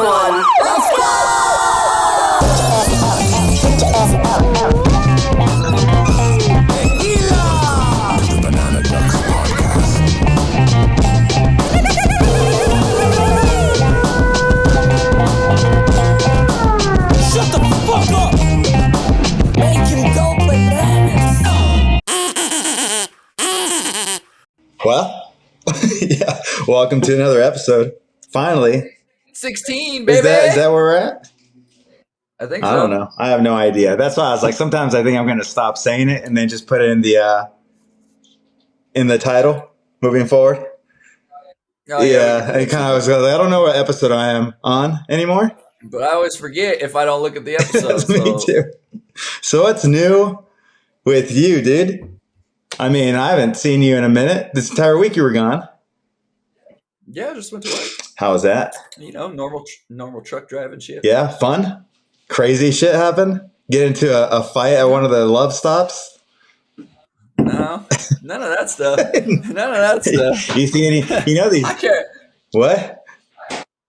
one. Let's Shut the fuck up! Make him go bananas. Well, yeah. Welcome to another episode. Finally, 16, baby. is that where we're at? I think so. I don't know. I have no idea. That's why I was like, sometimes I think I'm going to stop saying it and then just put it in the title moving forward. Oh, Yeah, I kind of was like, I don't know what episode I am on anymore. But I always forget if I don't look at the episode. Me too. So what's new with you, dude? I mean, I haven't seen you in a minute. This entire week you were gone. Yeah, just went to work. How was that? You know, normal truck driving shit. Yeah, fun. Crazy shit happened. Get into a fight at one of the love stops. No, none of that stuff. None of that stuff. You see any? You know these? What?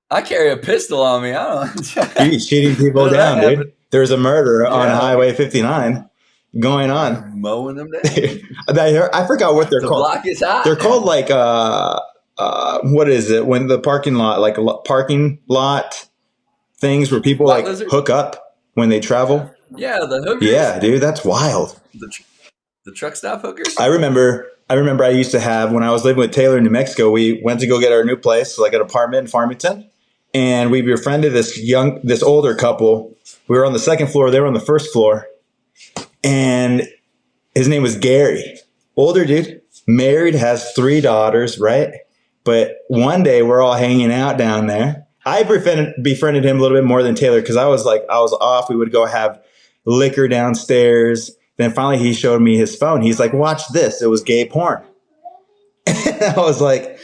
I carry a pistol on me. I don't. You're cheating people down, dude. There's a murder on Highway 59 going on. Mowing them down. I forgot what they're called. The block is hot. They're called like what is it? When the parking lot, like parking lot things where people Block like lizard? hook up when they travel. Yeah, the hookers. Yeah, dude, that's wild. The truck stop hookers. I remember I used to have, when I was living with Taylor in New Mexico, we went to go get our new place, like an apartment in Farmington. And we befriended this older couple. We were on the second floor. They were on the first floor. And his name was Gary. Older dude, married, has 3 daughters, right? But one day we're all hanging out down there. I befriended him a little bit more than Taylor because I was off. We would go have liquor downstairs. Then finally he showed me his phone. He's like, watch this. It was gay porn. And I was like,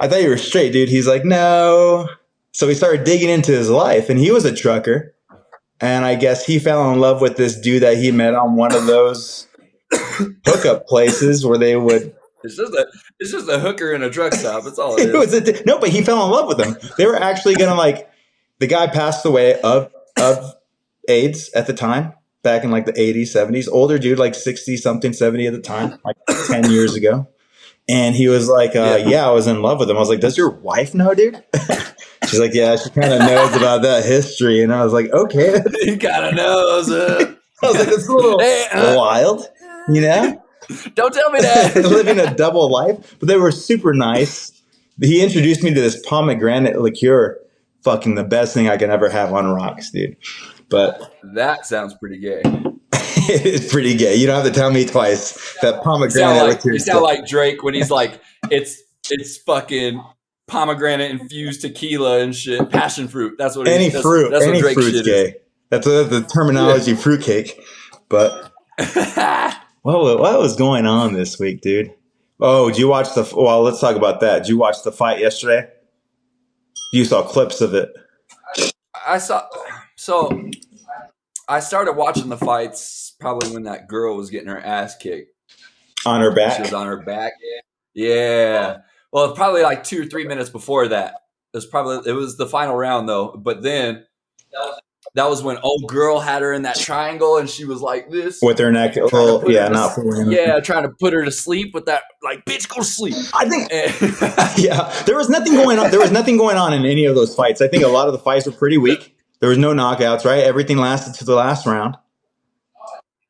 I thought you were straight, dude. He's like, no. So we started digging into his life, and he was a trucker. And I guess he fell in love with this dude that he met on one of those hookup places where they would. It's just a hooker in a truck stop. That's all it is. No, but he fell in love with him. They were actually gonna the guy passed away of AIDS at the time, back in like the 80s, 70s. Older dude, like 60 something, 70 at the time, like 10 years ago. And he was like, yeah, I was in love with him. I was like, does your wife know, dude? She's like, yeah, she kind of knows about that history. And I was like, okay. He kind of knows. I was like, it's a little wild, you know? Don't tell me that. Living a double life. But they were super nice. He introduced me to this pomegranate liqueur. Fucking the best thing I can ever have on rocks, dude. But that sounds pretty gay. It is pretty gay. You don't have to tell me twice. That pomegranate liqueur. You sound like Drake when he's like, it's fucking pomegranate infused tequila and shit. Passion fruit. That's what any it is. fruit. That's any what Drake fruit's shit gay. Is. That's the terminology. Fruitcake. But what was going on this week, dude? Oh, did you watch well, let's talk about that. Did you watch the fight yesterday? You saw clips of it. I saw. So I started watching the fights probably when that girl was getting her ass kicked. On her back? She was on her back. Yeah. Well, probably like 2 or 3 minutes before that. It was the final round though. But then that was when old girl had her in that triangle and she was like this. With her neck. Well, yeah, not fully. Yeah, trying to put her to sleep with that, like, bitch, go to sleep. I think, yeah, there was nothing going on. There was nothing going on in any of those fights. I think a lot of the fights were pretty weak. There was no knockouts, right? Everything lasted to the last round.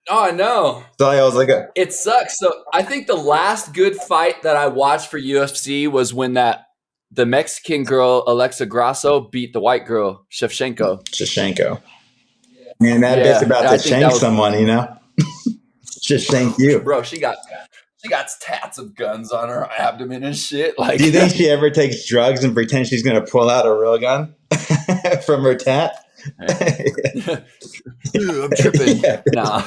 Oh, I know. So I was like, it sucks. So I think the last good fight that I watched for UFC was when the Mexican girl, Alexa Grasso, beat the white girl, Shevchenko. Man, that bitch about to shank someone, you know? Just shank you. Bro, she got tats of guns on her abdomen and shit. Like, do you think she ever takes drugs and pretends she's going to pull out a real gun from her tat? I'm tripping. Yeah. Nah.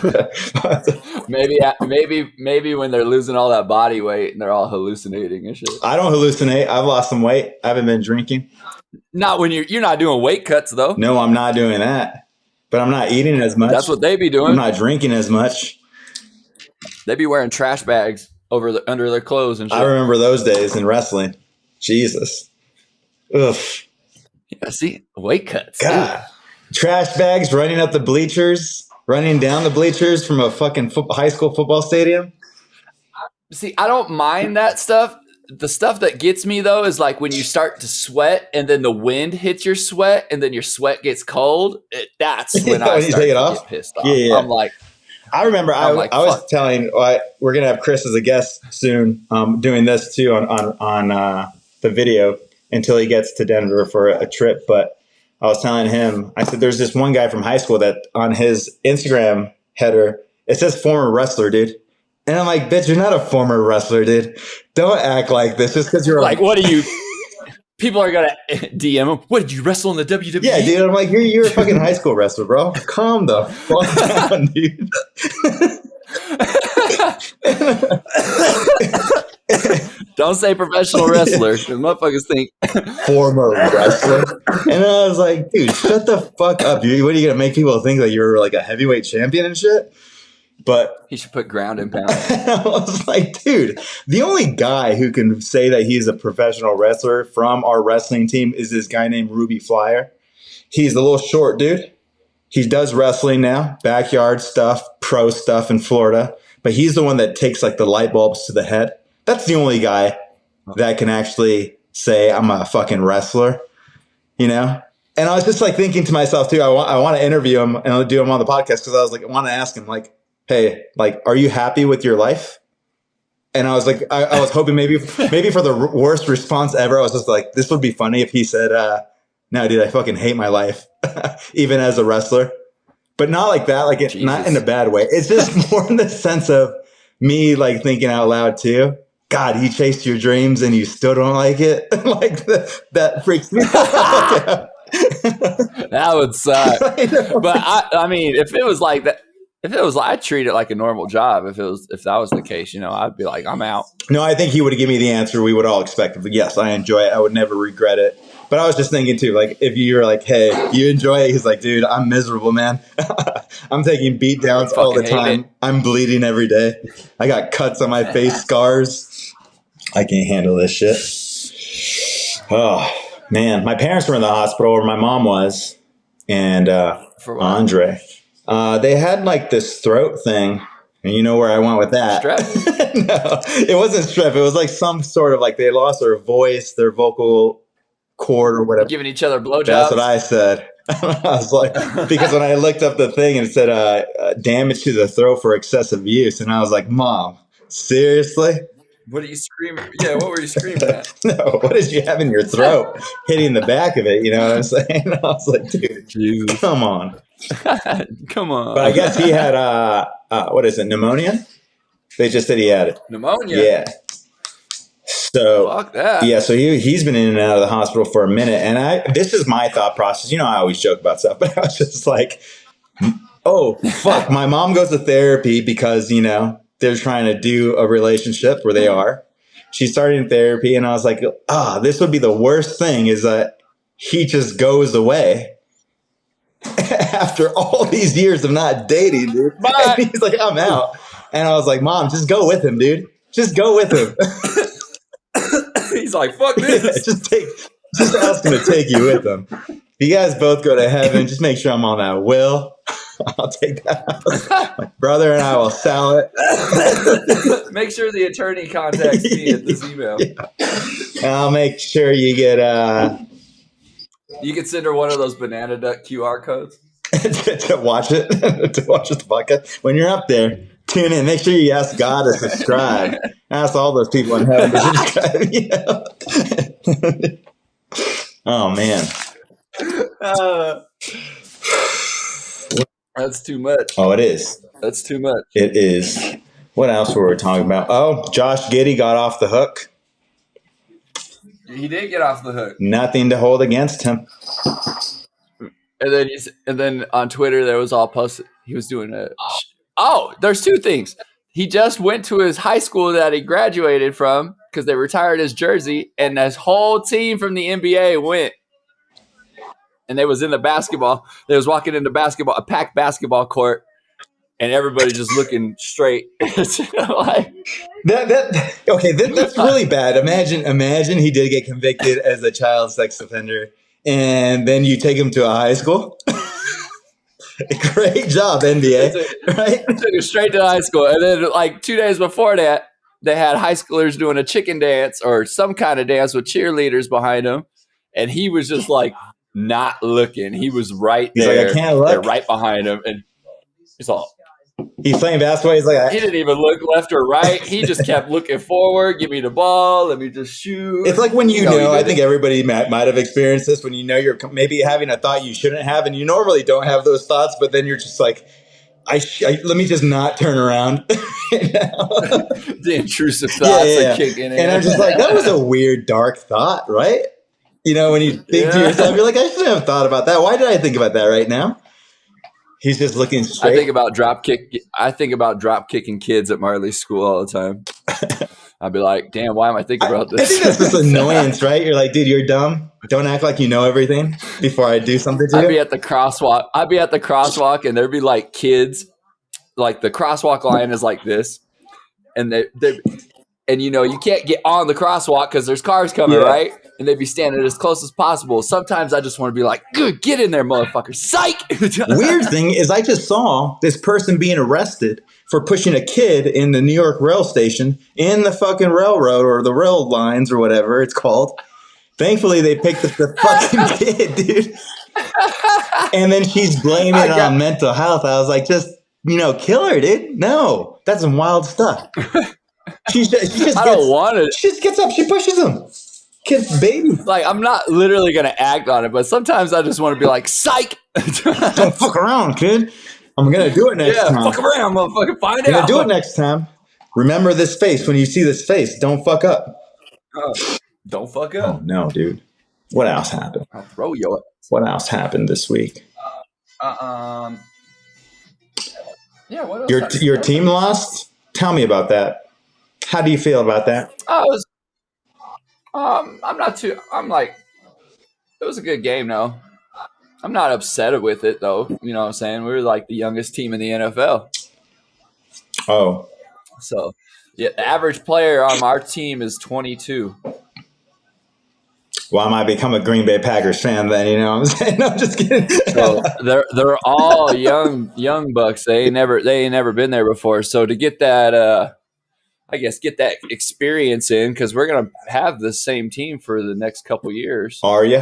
Maybe when they're losing all that body weight and they're all hallucinating and shit. I don't hallucinate. I've lost some weight. I haven't been drinking. Not when you're not doing weight cuts though. No, I'm not doing that. But I'm not eating as much. That's what they be doing. I'm not drinking as much. They be wearing trash bags under their clothes and shit. I remember those days in wrestling. Jesus. Ugh. Yeah, see, weight cuts. God, trash bags running up the bleachers, running down the bleachers from a fucking high school football stadium. See, I don't mind that stuff. The stuff that gets me though is like when you start to sweat and then the wind hits your sweat and then your sweat gets cold. That's when I When you start take it to off. get pissed Yeah, off. yeah. I remember I was fuck. telling we're gonna have Chris as a guest soon, doing this too on the video until he gets to Denver for a trip. But I was telling him, I said, there's this one guy from high school that on his Instagram header it says former wrestler, dude. And I'm like, bitch, you're not a former wrestler, dude. Don't act like this just because you're like, what are you? People are gonna DM him. What did you wrestle in the WWE? Yeah, dude. I'm like, you're a fucking high school wrestler, bro. Calm the fuck down, dude. Don't say professional wrestler. The motherfuckers think former wrestler. And I was like, dude, shut the fuck up, dude. What are you gonna make people think that you're like a heavyweight champion and shit? But he should put ground and pound. I was like, dude, the only guy who can say that he's a professional wrestler from our wrestling team is this guy named Ruby Flyer. He's a little short dude. He does wrestling now, backyard stuff, pro stuff in Florida. But he's the one that takes like the light bulbs to the head. That's the only guy that can actually say I'm a fucking wrestler, you know? And I was just like thinking to myself too, I want to interview him and do him on the podcast because I was like, I want to ask him like, hey, like, are you happy with your life? And I was like, I was hoping maybe for the worst response ever. I was just like, this would be funny if he said, no, dude, I fucking hate my life, even as a wrestler. But not like that, like not in a bad way. It's just more in the sense of me like thinking out loud too. God, you chased your dreams and you still don't like it. Like that freaks me out. That would suck. But I mean, if it was like that, I'd treat it like a normal job. If that was the case, I'd be like, I'm out. No, I think he would have given me the answer we would all expect. Yes, I enjoy it. I would never regret it. But I was just thinking too, like if you were like, hey, you enjoy it? He's like, dude, I'm miserable, man. I'm taking beat downs all the time. I'm bleeding every day. I got cuts on my face, scars. I can't handle this shit. Oh, man. My parents were in the hospital where my mom was. And Andre. They had like this throat thing. And you know where I went with that? Strep? No, it wasn't strep. It was like some sort of like they lost their voice, their vocal cord or whatever. Giving each other blowjobs. That's what I said. I was like, because when I looked up the thing and it said damage to the throat for excessive use. And I was like, Mom, seriously? What are you screaming? Yeah, what were you screaming at? No, what did you have in your throat? Hitting the back of it, you know what I'm saying? I was like, dude, Jesus. Come on. Come on. But I guess he had, what is it, pneumonia? They just said he had it. Pneumonia? Yeah. So, fuck that. Yeah, so he's been in and out of the hospital for a minute. And this is my thought process. I always joke about stuff, but I was just like, oh, fuck. My mom goes to therapy because, they're trying to do a relationship where they are. She's starting therapy. And I was like, this would be the worst thing is that he just goes away after all these years of not dating, dude. And he's like, I'm out. And I was like, Mom, just go with him, dude. Just go with him. He's like, fuck this. Yeah, just ask him to take you with him. If you guys both go to heaven, just make sure I'm on that will. I'll take that house. My brother and I will sell it. Make sure the attorney contacts me at this email. Yeah. I'll make sure you get you can send her one of those banana duck QR codes. to watch it. To watch the podcast. When you're up there, tune in. Make sure you ask God to subscribe. Ask all those people in heaven to subscribe. Oh man. That's too much. Oh, it is. That's too much. It is. What else were we talking about? Oh, Josh Giddey got off the hook. He did get off the hook. Nothing to hold against him. And then on Twitter there was all posted. He was doing there's two things. He just went to his high school that he graduated from because they retired his jersey, and his whole team from the NBA went. And they was in the basketball. They was walking into a packed basketball court, and everybody just looking straight. Like, that's really bad. Imagine he did get convicted as a child sex offender, and then you take him to a high school. Great job, NBA. Right? Took him straight to high school, and then like 2 days before that, they had high schoolers doing a chicken dance or some kind of dance with cheerleaders behind him, and he was just like not looking. He was right He's there. like, I can't They're look. right behind him, and he's all. He's playing basketball. He's like, He didn't even look left or right. He just kept looking forward. Give me the ball. Let me just shoot. it's like when he I did think it. everybody might have experienced this when you're maybe having a thought you shouldn't have, and you normally don't have those thoughts, but then you're just like, let me just not turn around. The intrusive Yeah, thoughts yeah, are yeah. kicking in. And I'm just like, that was a weird, dark thought, right? When you think to Yeah. yourself, you're like, I shouldn't have thought about that. Why did I think about that right now? He's just looking I straight. think about drop kicking kids at Marley's school all the time. I'd be like, damn, why am I thinking about this? I think that's just annoyance, right? You're like, dude, you're dumb. Don't act like you know everything before I do something to you. I'd be at the crosswalk, and there'd be like kids. Like the crosswalk line is like this, and you can't get on the crosswalk because there's cars coming, Yeah. right? And they'd be standing as close as possible. Sometimes I just want to be like, good, get in there, motherfucker. Psych! Weird thing is I just saw this person being arrested for pushing a kid in the New York rail station in the fucking railroad or the rail lines or whatever it's called. Thankfully, they picked up the fucking kid, dude. And then she's blaming it on mental health. I was like, just, kill her, dude. No, that's some wild stuff. She just I don't want it. She just gets up. She pushes him. Kid's baby. Like, I'm not literally going to act on it, but sometimes I just want to be like, psych! Don't fuck around, kid. I'm going to do it next time. Yeah, fuck around, motherfucker. Find out. I'm going to do it next time. Remember this face. When you see this face, don't fuck up. Don't fuck Oh, up. no, dude. What else happened? I'll throw you up. What else happened this week? Yeah, what else? Your team lost? Tell me about that. How do you feel about that? It was a good game, though. I'm not upset with it, though. You know what I'm saying? We were like the youngest team in the NFL. Oh. So, yeah, the average player on our team is 22. Well, I might become a Green Bay Packers fan then, you know what I'm saying? No, I'm just kidding. So they're all young bucks. They ain't never been there before. So to get that get that experience in, because we're gonna have the same team for the next couple years. Are you?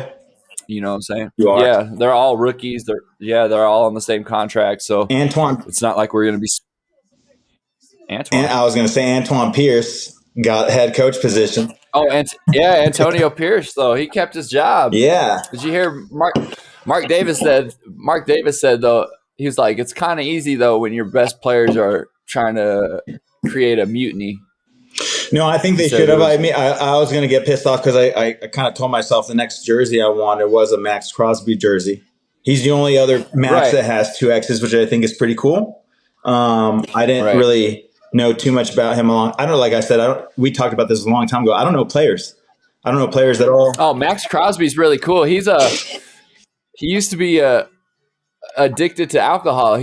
You know what I'm saying? You are? Yeah, they're all rookies. They're all on the same contract. So Antoine. it's not like we're gonna be Antoine. I was going to say Antoine Pierce got head coach position. Oh, and Antonio Pierce though, he kept his job. Yeah. Did you hear Mark Davis said? Mark Davis said though, he was like, it's kind of easy though when your best players are trying to create a mutiny. No, I think they should have. I mean, I was going to get pissed off because I kind of told myself the next jersey I wanted was a Max Crosby jersey. He's the only other Max that has 2 X's, which I think is pretty cool. I didn't really know too much about him. I don't know. Like I said, we talked about this a long time ago. I don't know players. I don't know players at all. Oh, Max Crosby's really cool. He used to be addicted to alcohol.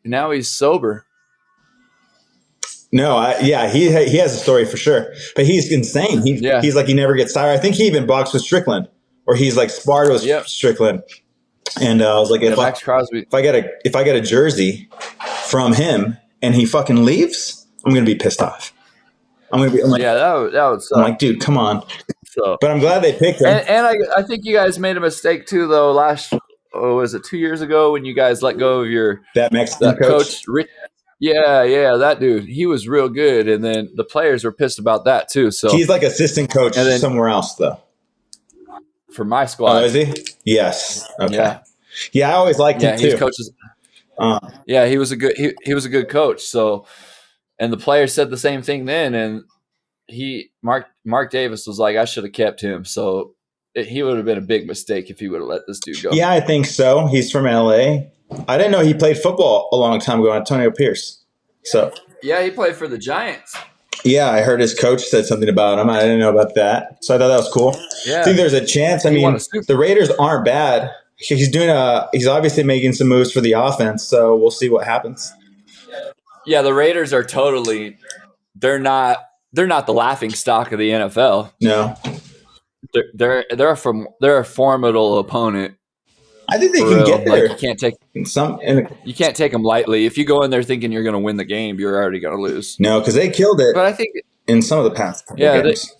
Now he's sober. No, he has a story for sure, but he's insane. He's like, he never gets tired. I think he even boxed with Strickland, or he's like sparred with Strickland. And I was like, Max Crosby. if I get a jersey from him and he fucking leaves, I'm gonna be pissed off. I'm like, that would suck. I'm like, dude, come on. So, but I'm glad they picked him. And I think you guys made a mistake too, though. Was it 2 years ago when you guys let go of that Mexican coach? Yeah, that dude. He was real good, and then the players were pissed about that too. So he's like assistant coach somewhere else, though. For my squad, oh, is he? Yes. Okay. Yeah, I always liked him too. He coaches. He was a good coach. So, and the players said the same thing then, and Mark Davis was like, I should have kept him. So he would have been a big mistake if he would have let this dude go. Yeah, I think so. He's from LA. I didn't know he played football a long time ago, Antonio Pierce. So yeah, he played for the Giants. Yeah, I heard his coach said something about him. I didn't know about that. So I thought that was cool. Yeah. I think there's a chance. I mean, the Raiders aren't bad. He's obviously making some moves for the offense, so we'll see what happens. Yeah, the Raiders are they're not the laughing stock of the NFL. No. they're a formidable opponent I think they for can real. get Like there. you can't take them lightly. If you go in there thinking you're going to win the game, you're already going to lose. No, because they killed it But I think in some of the past couple yeah, games.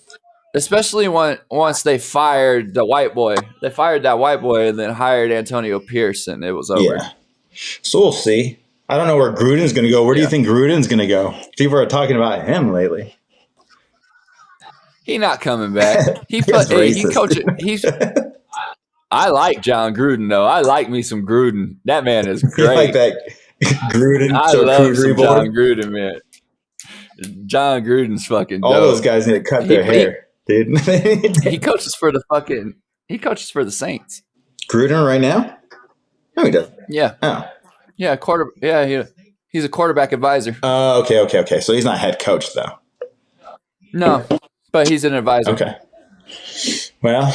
especially once they fired the white boy. They fired that white boy and then hired Antonio Pierce, and it was over. Yeah. So we'll see. I don't know where Gruden's going to go. Where do you think Gruden's going to go? People are talking about him lately. He not coming back. That's He racist. coach. He's. I like John Gruden though. I like me some Gruden. That man is You like great. that Gruden I love some charcuterie John board? Gruden, man. John Gruden's fucking All those dope. guys need to cut He their hair, dude. he coaches for the fucking. He coaches for the Saints. Gruden right now? No, he doesn't. Yeah, Oh. yeah, he's a quarterback advisor. Okay. So he's not head coach, though. No, but he's an advisor. Okay. Well,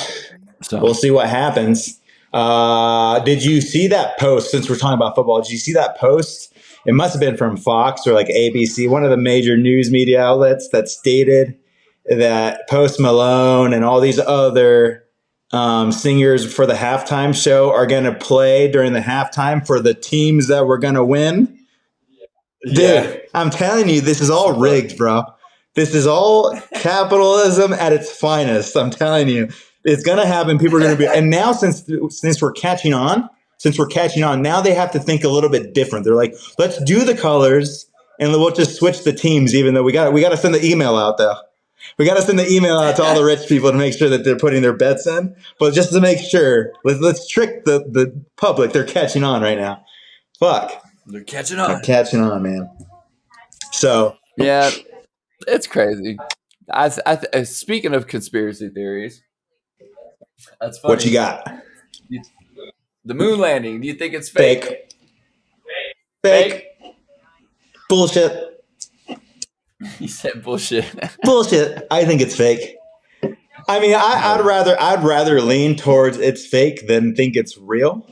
So we'll see what happens. Did you see that post, since we're talking about football? Did you see that post? It must have been from Fox or like ABC, one of the major news media outlets, that stated that Post Malone and all these other singers for the halftime show are going to play during the halftime for the teams that we're going to win. Dude, I'm telling you, this is all rigged, bro. This is all capitalism at its finest. I'm telling you, it's going to happen. People are going to be, and now since we're catching on, now they have to think a little bit different. They're like, let's do the colors and we'll just switch the teams, even though we got to send the email out though. We got to send the email out to all the rich people to make sure that they're putting their bets in. But just to make sure, let's trick the public. They're catching on right now. Fuck. they're catching on. They're catching on, man. So Yeah, it's crazy. Speaking of conspiracy theories, that's funny. what you got? The moon landing. Do you think it's Fake. Bullshit. He said bullshit. Bullshit. I think it's fake. I mean, I'd rather lean towards it's fake than think it's real.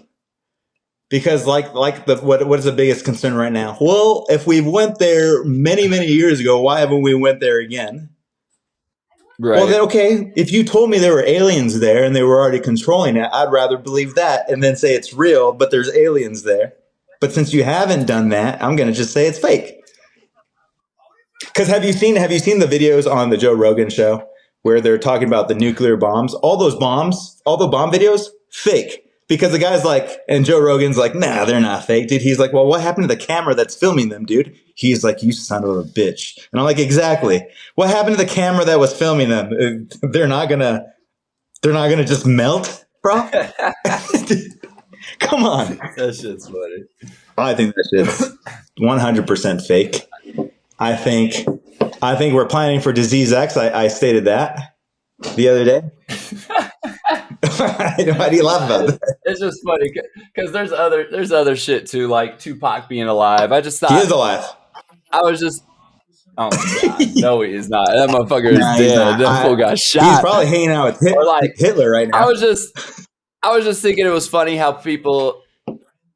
Because what is the biggest concern right now? Well, if we went there many years ago, why haven't we went there again? Right. Well, then, okay, if you told me there were aliens there and they were already controlling it, I'd rather believe that and then say it's real, but there's aliens there. But since you haven't done that, I'm going to just say it's fake. Because have you seen the videos on the Joe Rogan show where they're talking about the nuclear bombs? All the bomb videos, fake. Because the guy's like, and Joe Rogan's like, nah, they're not fake, dude. He's like, well, what happened to the camera that's filming them, dude? He's like, you son of a bitch. And I'm like, exactly. What happened to the camera that was filming them? They're not gonna just melt, bro. Come on. That shit's funny. I think that shit's 100% fake. I think we're planning for Disease X. I stated that the other day. Why do you laugh about that? It's just funny because there's other shit too, like Tupac being alive. I just thought He is alive. I was just, oh my god, no, he is not. That motherfucker is He's dead. not. That fool got shot. He's probably hanging out with Or like Hitler right now. I was just thinking it was funny how people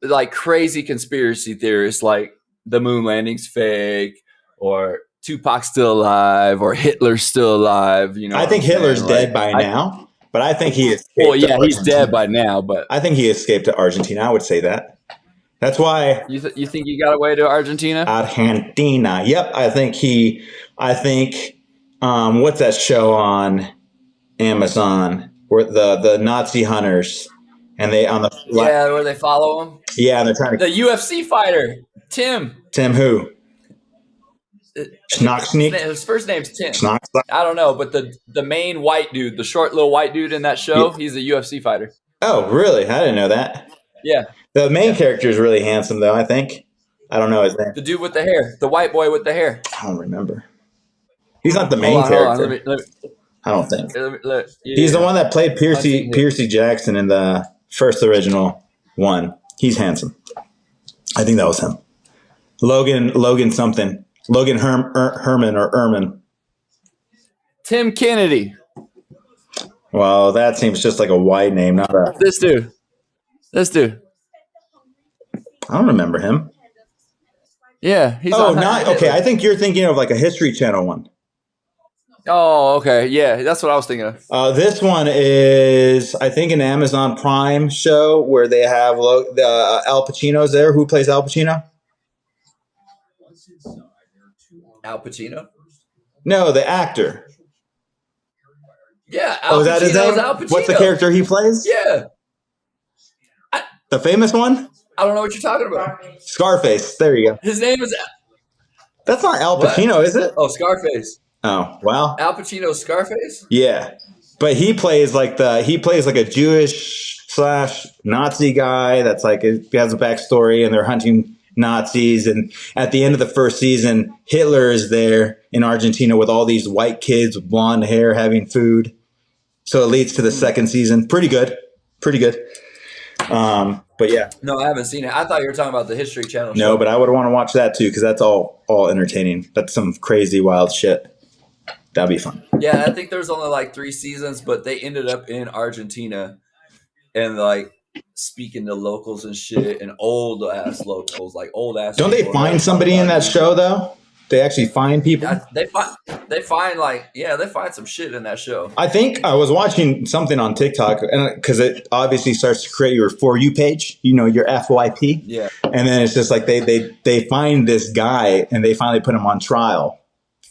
like crazy conspiracy theorists like the moon landing's fake or Tupac's still alive or Hitler's still alive. You know, I think Hitler's dead by now, but I think he escaped. Well, yeah, he's Argentina. dead by now, but I think he escaped to Argentina. I would say that. That's why you think he got away to Argentina? Argentina. Yep, I think what's that show on Amazon where the Nazi hunters and they on the where they follow him. Yeah, and they're trying to the UFC fighter Tim who? Schnock-Sneak? His first name's Tim. Schnock? I don't know, but the main white dude, the short little white dude in that show, he's a UFC fighter. Oh, really? I didn't know that. Yeah. The main character is really handsome, though, I think. I don't know his name. The dude with the hair. The white boy with the hair. I don't remember. He's not the main character. Let me, I don't think. Yeah. He's the one that played Percy Jackson in the first original one. He's handsome. I think that was him. Logan something. Logan Herman or Erman. Tim Kennedy. Well, that seems just like a wide name, not a... This dude. I don't remember him. Yeah. He's okay. I think you're thinking of like a History Channel one. Oh, okay. Yeah, that's what I was thinking of. This one is, I think, an Amazon Prime show where they have Al Pacino's there. Who plays Al Pacino? Al Pacino. No, the actor. Yeah, Oh, Al is that his Pacino's name? Al What's the Pacino. character he plays? Yeah. I, The famous one? I don't know what you're talking about. Scarface. There you go. His name is That's not Al what? Pacino, is it? Oh, Scarface. Oh, well, Al Pacino's Scarface? yeah. But he plays like a Jewish slash Nazi guy that's like he has a backstory and they're hunting Nazis, and at the end of the first season, Hitler is there in Argentina with all these white kids with blonde hair having food. So it leads to the second season. Pretty good. Pretty good. But yeah. No, I haven't seen it. I thought you were talking about the History Channel show. No, but I would want to watch that too because that's all entertaining. That's some crazy wild shit. That'd be fun. Yeah, I think there's only like 3 seasons, but they ended up in Argentina and like speaking to locals and shit, and old ass locals, like old ass. Don't they find somebody in that show though? They actually find people. Yeah, they find some shit in that show. I think I was watching something on TikTok, and because it obviously starts to create your For You page, your FYP. Yeah, and then it's just like they find this guy and they finally put him on trial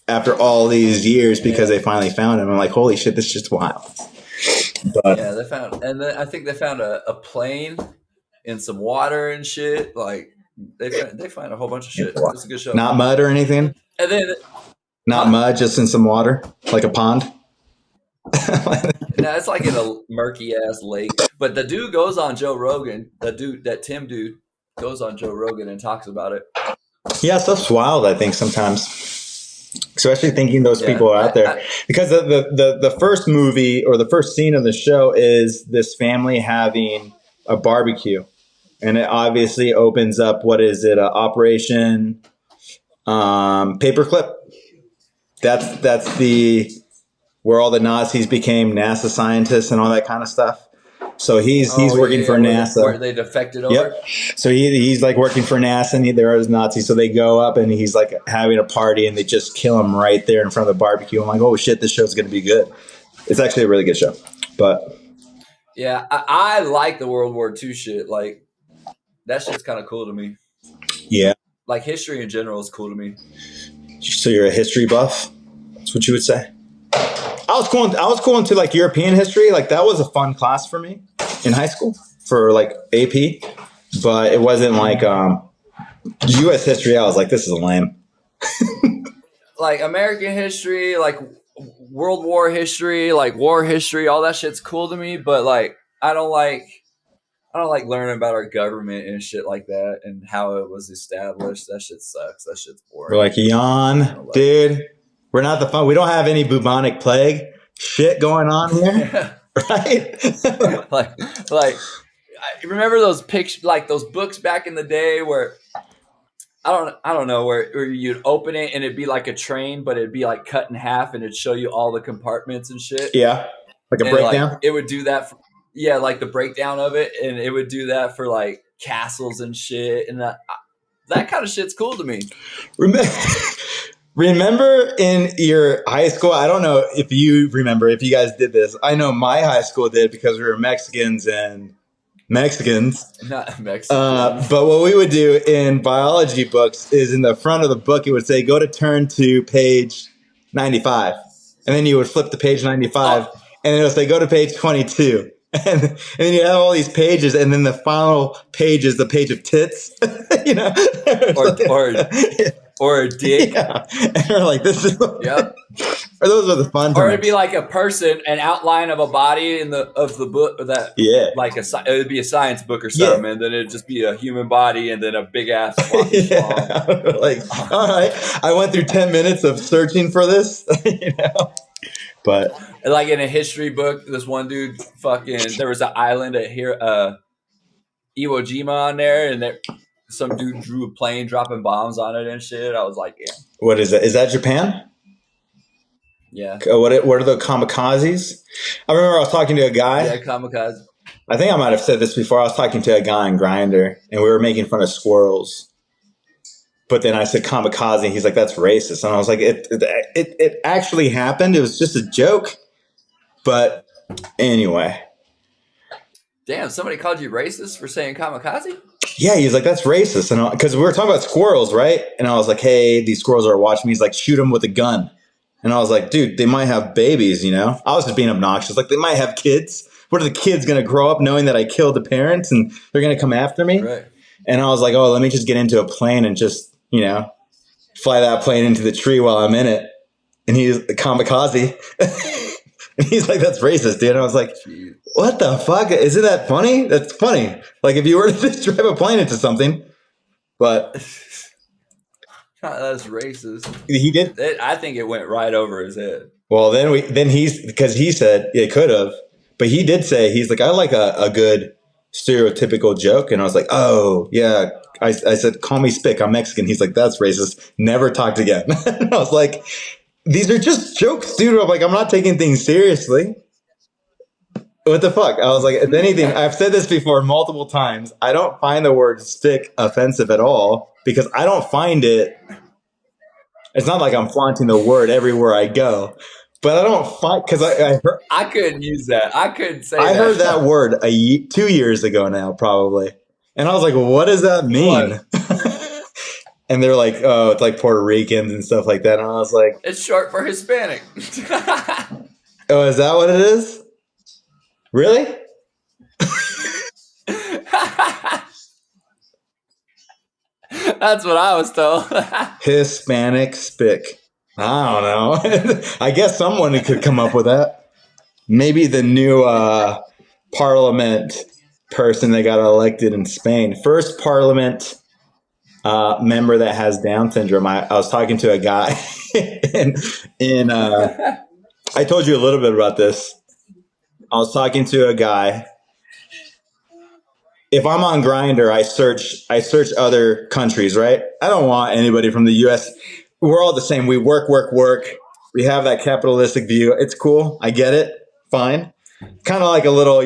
after all these years because they finally found him. I'm like, holy shit, this is just wild. But yeah, they found, and then I think they found a plane in some water and shit. Like they find a whole bunch of shit. It's a good show. Not mud or anything. And then not mud, just in some water, like a pond. No, it's like in a murky ass lake. But the dude goes on Joe Rogan. That Tim dude goes on Joe Rogan and talks about it. Yeah, stuff's wild, I think, sometimes. Especially thinking those people are out there. Because the first movie or the first scene of the show is this family having a barbecue. And it obviously opens up, what is it, Operation Paperclip? That's where all the Nazis became NASA scientists and all that kind of stuff. So he's working for NASA. Where they defected over? Yep. So he's like working for NASA, and there are Nazis. So they go up and he's like having a party, and they just kill him right there in front of the barbecue. I'm like, oh shit, this show's going to be good. It's actually a really good show. But yeah, I like the World War II shit. Like that shit's kind of cool to me. Yeah. Like history in general is cool to me. So you're a history buff? That's what you would say? I was cool into like European history. Like that was a fun class for me in high school for like AP, but it wasn't like U.S. history. I was like, this is lame. Like American history, like World War history, like war history, all that shit's cool to me. But like, I don't like learning about our government and shit like that and how it was established. That shit sucks. That shit's boring. We're like, yawn, dude. We're not the fun. We don't have any bubonic plague shit going on here, right? like, I remember those pictures, like those books back in the day where I don't know where you'd open it and it'd be like a train, but it'd be like cut in half and it'd show you all the compartments and shit. Yeah, like a breakdown. Like, it would do that. Like the breakdown of it, and it would do that for like castles and shit, and that kind of shit's cool to me. Remember in your high school, I don't know if you remember, if you guys did this. I know my high school did because we were Mexicans. Not Mexicans. But what we would do in biology books is in the front of the book, it would say, go to turn to page 95. And then you would flip to page 95, and it would say, go to page 22. And then you have all these pages, and then the final page is the page of tits, or a dick. Yeah. And we're like, this is yep. Or those are the fun times. Or it'd be like a person, an outline of a body of the book that like it would be a science book or something, and then it'd just be a human body and then a big ass like, all right, I went through 10 minutes of searching for this, But like in a history book, this one dude there was an island at here, Iwo Jima on there, and some dude drew a plane dropping bombs on it and shit. I was like, yeah. What is that? Is that Japan? Yeah. What are the kamikazes? I remember I was talking to a guy. Yeah, kamikaze. I think I might have said this before. I was talking to a guy on Grindr, and we were making fun of squirrels. But then I said kamikaze. And he's like, that's racist. And I was like, it actually happened. It was just a joke. But anyway. Damn, somebody called you racist for saying kamikaze? Yeah, he's like, that's racist. And because we were talking about squirrels, right? And I was like, hey, these squirrels are watching me. He's like, shoot them with a gun. And I was like, dude, they might have babies, you know? I was just being obnoxious. Like, they might have kids. What are the kids going to grow up knowing that I killed the parents and they're going to come after me? Right. And I was like, oh, let me just get into a plane and just, you know, fly that plane into the tree while I'm in it. And he's a kamikaze. And he's like, that's racist, dude. And I was like, jeez. What the fuck? Isn't that funny? That's funny. Like if you were to just drive a plane into something, but that's racist. He did. I think it went right over his head. Well, then he's because he said it could have, but he did say he's like, I like a good stereotypical joke, and I was like, oh yeah. I said, call me Spick. I'm Mexican. He's like, that's racist. Never talked again. I was like, these are just jokes, dude. I'm like, I'm not taking things seriously. What the fuck? I was like, if anything, I've said this before multiple times. I don't find the word stick offensive at all because I don't find it. It's not like I'm flaunting the word everywhere I go, but I don't find because I couldn't use that. I couldn't say. I heard that word 2 years ago now, probably, and I was like, what does that mean? And they're like, oh, it's like Puerto Ricans and stuff like that. And I was like, it's short for Hispanic. Oh, is that what it is? Really? That's what I was told. Hispanic Spick. I don't know. I guess someone could come up with that. Maybe the new parliament person that got elected in Spain. First parliament member that has Down syndrome. I was talking to a guy in I told you a little bit about this. I was talking to a guy. If I'm on Grindr, I search other countries, right? I don't want anybody from the US. We're all the same. We work. We have that capitalistic view. It's cool. I get it. Fine. Kind of like a little,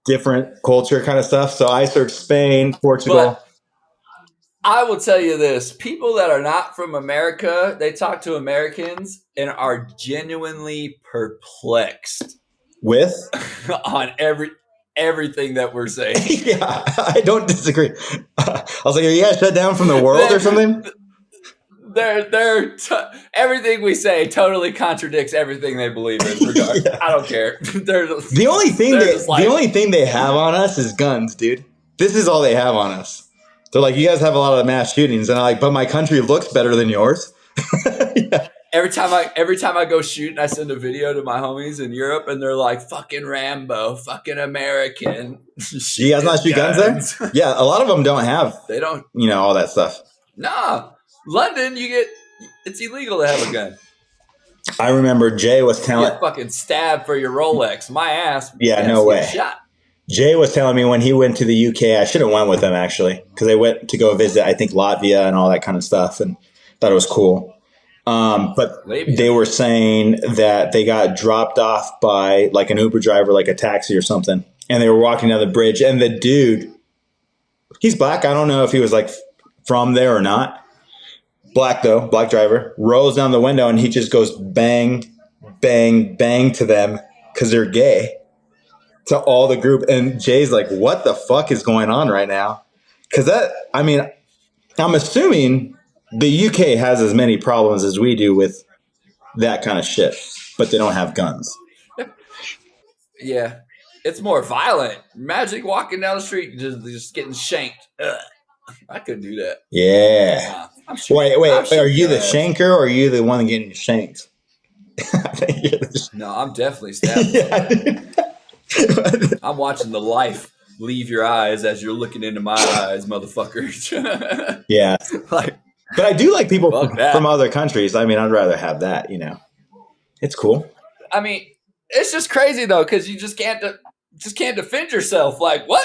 different culture kind of stuff. So I search Spain, Portugal. But I will tell you this. People that are not from America, they talk to Americans and are genuinely perplexed. With? On everything that we're saying. Yeah, I don't disagree. I was like, are you guys shut down from the world or something? Everything we say totally contradicts everything they believe in. Yeah. I don't care. The only thing they have on us is guns, dude. This is all they have on us. They're like, you guys have a lot of mass shootings, and I'm like, but my country looks better than yours. Yeah. Every time I go shooting, I send a video to my homies in Europe, and they're like, "Fucking Rambo, fucking American." You guys not shoot guns there? Yeah, a lot of them don't have. They don't. All that stuff. Nah, London, it's illegal to have a gun. I remember Jay was telling. You get fucking stabbed for your Rolex. My ass. Yeah, no way. Shot. Jay was telling me when he went to the UK, I should have went with him actually, because they went to go visit, I think, Latvia and all that kind of stuff, and thought it was cool. But they were saying that they got dropped off by like an Uber driver, like a taxi or something. And they were walking down the bridge, and the dude, he's black. I don't know if he was like from there or not. Black though, black driver, rolls down the window and he just goes bang, bang, bang to them because they're gay, to all the group. And Jay's like, what the fuck is going on right now? Because I'm assuming the UK has as many problems as we do with that kind of shit, but they don't have guns. Yeah. It's more violent. Imagine walking down the street just getting shanked. Ugh. I couldn't do that. Yeah. Wait. Are you the shanker or are you the one getting shanked? No, I'm definitely stabbed. Yeah. I'm watching the life leave your eyes as you're looking into my eyes, motherfuckers. Yeah. But I do like people from other countries. I'd rather have that, It's cool. It's just crazy though, because you just can't defend yourself. Like, what?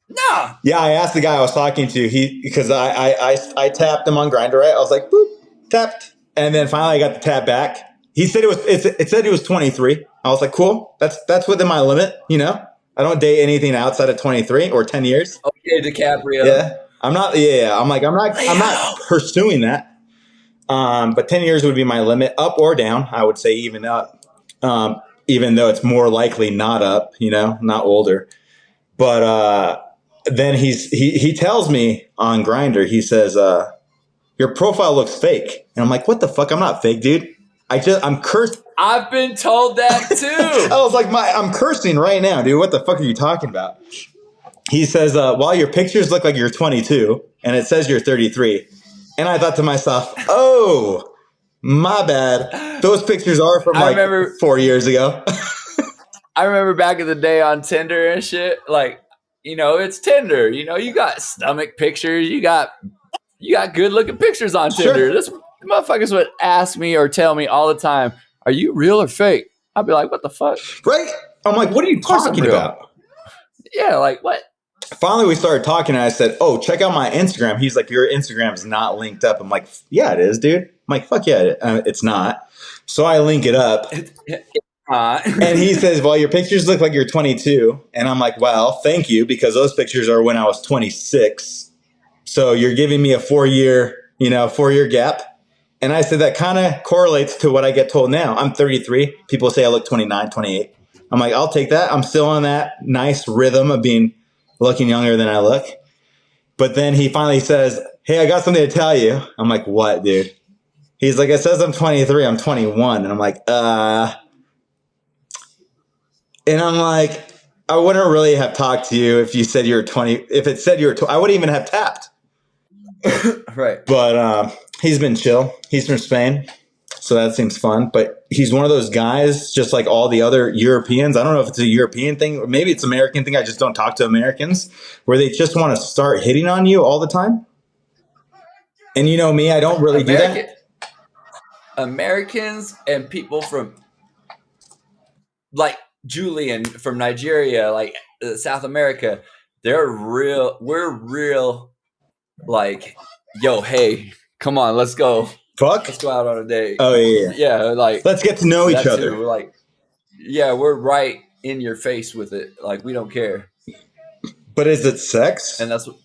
Nah. Yeah, I asked the guy I was talking to, because I tapped him on Grindr, right? I was like, boop, tapped. And then finally I got the tap back. He said it said he was 23. I was like, cool. That's within my limit, I don't date anything outside of 23 or 10 years. Okay, DiCaprio. Yeah. I'm not. Yeah, I'm like I'm not pursuing that. But 10 years would be my limit, up or down. I would say even up, even though it's more likely not up. Not older. But then he tells me on Grinder. He says, "Your profile looks fake," and I'm like, "What the fuck? I'm not fake, dude. I'm cursed." I've been told that I too. was like, I'm cursing right now, dude. What the fuck are you talking about? He says, "Well, your pictures look like you're 22, and it says you're 33." And I thought to myself, "Oh, my bad. Those pictures are from I like remember 4 years ago." I remember back in the day on Tinder and shit, like, it's Tinder. You got stomach pictures, you got good looking pictures on Tinder. Sure. This motherfuckers would ask me or tell me all the time, "Are you real or fake?" I'd be like, "What the fuck? Right? I'm like, "What are you Of course I'm talking real." about?" Yeah, like what? Finally, we started talking, and I said, "Oh, check out my Instagram." He's like, "Your Instagram is not linked up." I'm like, "Yeah, it is, dude." I'm like, "Fuck yeah, it's not." So I link it up. And he says, "Well, your pictures look like you're 22." And I'm like, "Well, thank you, because those pictures are when I was 26. So you're giving me a 4 year gap." And I said, that kind of correlates to what I get told now. I'm 33. People say I look 29, 28. I'm like, I'll take that. I'm still on that nice rhythm of looking younger than I look. But then he finally says, "Hey, I got something to tell you." I'm like, "What, dude?" He's like, "It says I'm 23. I'm 21. And I'm like, And I'm like, "I wouldn't really have talked to you if you said you were 20. If it said you were 20, I wouldn't even have tapped." Right. But he's been chill. He's from Spain. So that seems fun. But he's one of those guys, just like all the other Europeans. I don't know if it's a European thing or maybe it's an American thing. I just don't talk to Americans, where they just want to start hitting on you all the time. And you know me, I don't really do American that. Americans and people from like Julian from Nigeria, like South America, we're real like, "Yo, hey, come on, let's go. Fuck. Let's go out on a date." Oh, yeah. Yeah, like Let's get to know each that too. other. We're like, yeah, we're right in your face with it. Like, we don't care. But is it sex? And that's what,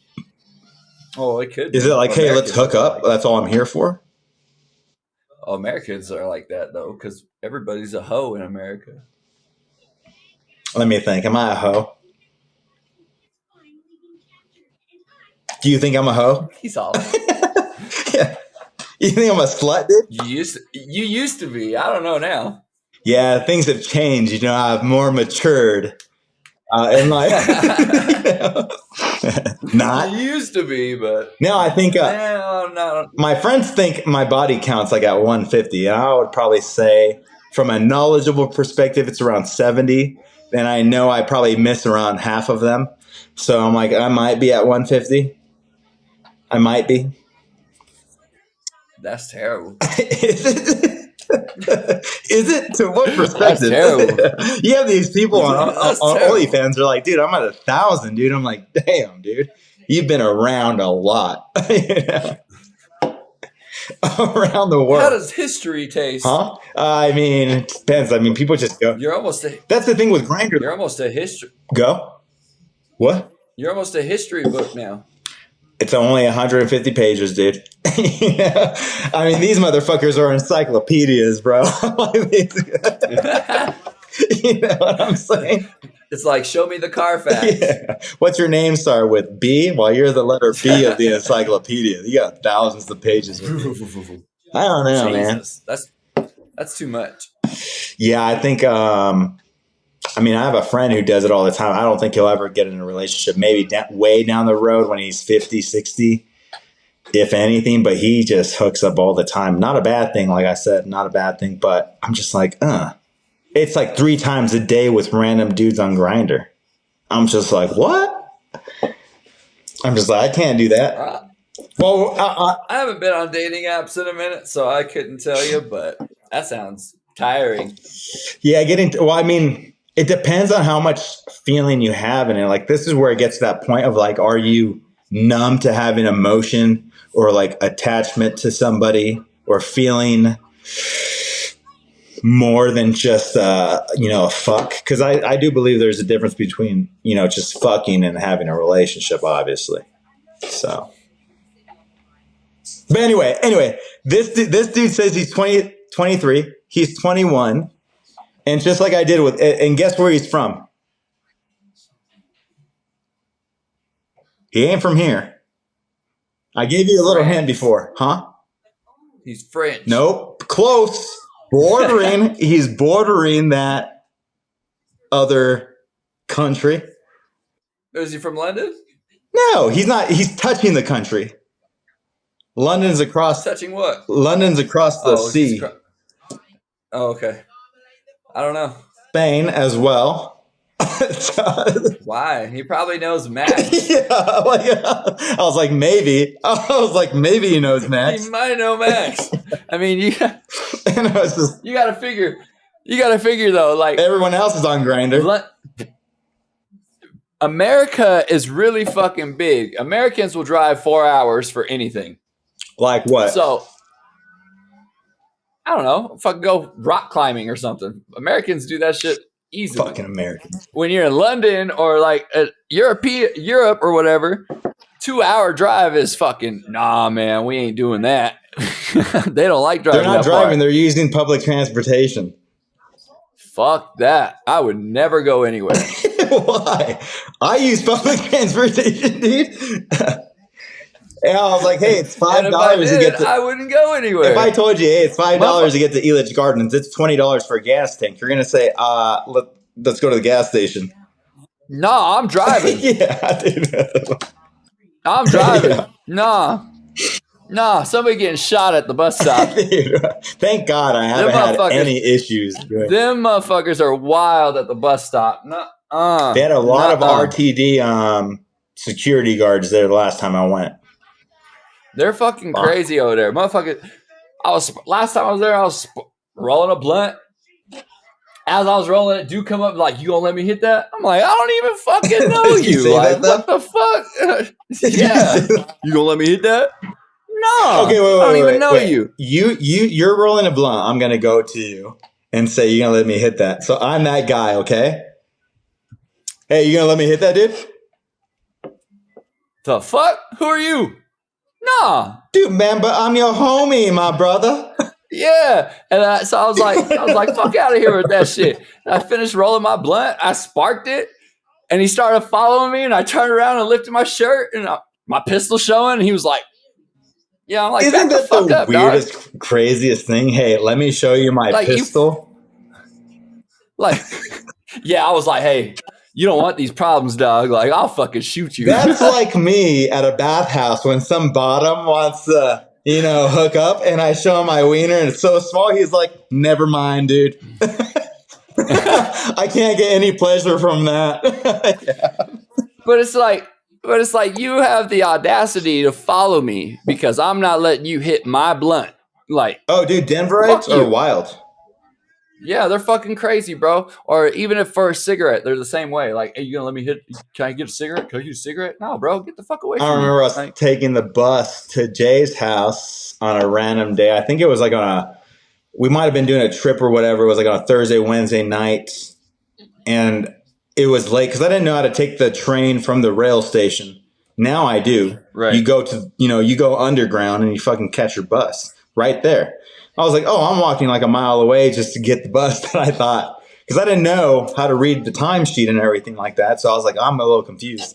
oh, it could Is be. it like, "Hey, let's Americans hook are up. like, That's all I'm here for"? Americans are like that though, because everybody's a hoe in America. Let me think. Am I a hoe? Do you think I'm a hoe? He's all Yeah. You think I'm a slut, dude? you used to be. I don't know now. Yeah, things have changed. I've more matured. And like, not. You used to be, but No, I think no. my friends think my body counts like at 150. And I would probably say, from a knowledgeable perspective, it's around 70. And I know I probably miss around half of them. So I'm like, I might be at 150. I might be. That's terrible. Is it? Is it? To what That's perspective? terrible. You have these people on That's terrible. OnlyFans. They're like, "Dude, I'm at 1,000, dude." I'm like, "Damn, dude, you've been around a lot." Around the world. How does history taste? Huh? I mean, it depends. I mean, people just go. That's the thing with Grindr. You're almost a history. Go. What? You're almost a history book now. It's only 150 pages, dude. I mean, these motherfuckers are encyclopedias, bro. You know what I'm saying? It's like, show me the Carfax. Yeah. What's your name start with? B? Well, you're the letter B of the encyclopedia. You got thousands of pages. I don't know, Jesus, man. That's too much. Yeah, I think. I mean, I have a friend who does it all the time. I don't think he'll ever get in a relationship. Maybe way down the road when he's 50, 60, if anything. But he just hooks up all the time. Not a bad thing, like I said, not a bad thing. But I'm just like, It's like 3 times a day with random dudes on Grindr. I'm just like, what? I'm just like, I can't do that. Well, I haven't been on dating apps in a minute, so I couldn't tell you, but that sounds tiring. Yeah, I mean, it depends on how much feeling you have in it. Like, this is where it gets to that point of like, are you numb to having emotion or like attachment to somebody or feeling more than just, a fuck? Because I do believe there's a difference between, just fucking and having a relationship, obviously. So, but anyway, this dude says he's 23. He's 21. And just like I did with, and guess where he's from? He ain't from here. I gave you a little hint before, huh? He's French. Nope. Close. Bordering. He's bordering that other country. Is he from London? No, he's not. He's touching the country. London's across. Touching what? London's across the sea. Oh, okay. I don't know. Spain as well. Why? He probably knows Max. Yeah, I was like, maybe. He knows Max. He might know Max. I mean, you gotta figure. You gotta figure though. Like everyone else is on Grindr. America is really fucking big. Americans will drive 4 hours for anything. Like what? So I don't know. Fucking go rock climbing or something. Americans do that shit easily. Fucking Americans. When you're in London or like Europe or whatever, 2-hour drive is fucking nah, man. We ain't doing that. They don't like driving. They're not driving. They're using public transportation. Fuck that. I would never go anywhere. Why? I use public transportation, dude. And I was like, hey, it's $5 to get to... I wouldn't go anywhere. If I told you, hey, it's $5 to get to Elitch Gardens, it's $20 for a gas tank. You're going to say, let's go to the gas station. No, I'm driving. Yeah, dude. I'm driving. Yeah. Nah, somebody getting shot at the bus stop. Dude, thank God I haven't had any issues. Them motherfuckers are wild at the bus stop. They had a lot of RTD security guards there the last time I went. They're fucking crazy over there. Motherfucker, last time I was there, I was rolling a blunt. As I was rolling it, dude come up like, you gonna let me hit that? I'm like, I don't even fucking know you. Like, what the fuck? Yeah. You gonna let me hit that? No. Okay, wait, I don't even know you. You're rolling a blunt. I'm gonna go to you and say, you're gonna let me hit that. So I'm that guy, okay? Hey, you gonna let me hit that, dude? The fuck? Who are you? Nah. Dude, man, but I'm your homie, my brother. Yeah. And so I was like, fuck out of here with that shit. And I finished rolling my blunt. I sparked it. And he started following me. And I turned around and lifted my shirt. And my pistol showing. And he was like, yeah, I'm like, isn't that the weirdest, dog? Craziest thing? Hey, let me show you my pistol. Yeah, I was like, hey, you don't want these problems, dog. Like, I'll fucking shoot you. That's like me at a bathhouse when some bottom wants to, hook up, and I show him my wiener, and it's so small. He's like, never mind, dude. I can't get any pleasure from that. Yeah. But it's like you have the audacity to follow me because I'm not letting you hit my blunt. Like, oh, dude, Denverites are wild. Yeah, they're fucking crazy, bro. Or even if for a cigarette, they're the same way. Like, hey, you gonna let me hit? Can I get a cigarette? Can I get a cigarette? No, bro, get the fuck away from me. I remember us taking the bus to Jay's house on a random day. I think it was like we might have been doing a trip or whatever. It was like on a Thursday, Wednesday night. And it was late because I didn't know how to take the train from the rail station. Now I do. Right. You go underground and you fucking catch your bus right there. I was like, oh, I'm walking like a mile away just to get the bus that I thought. Because I didn't know how to read the timesheet and everything like that. So I was like, I'm a little confused.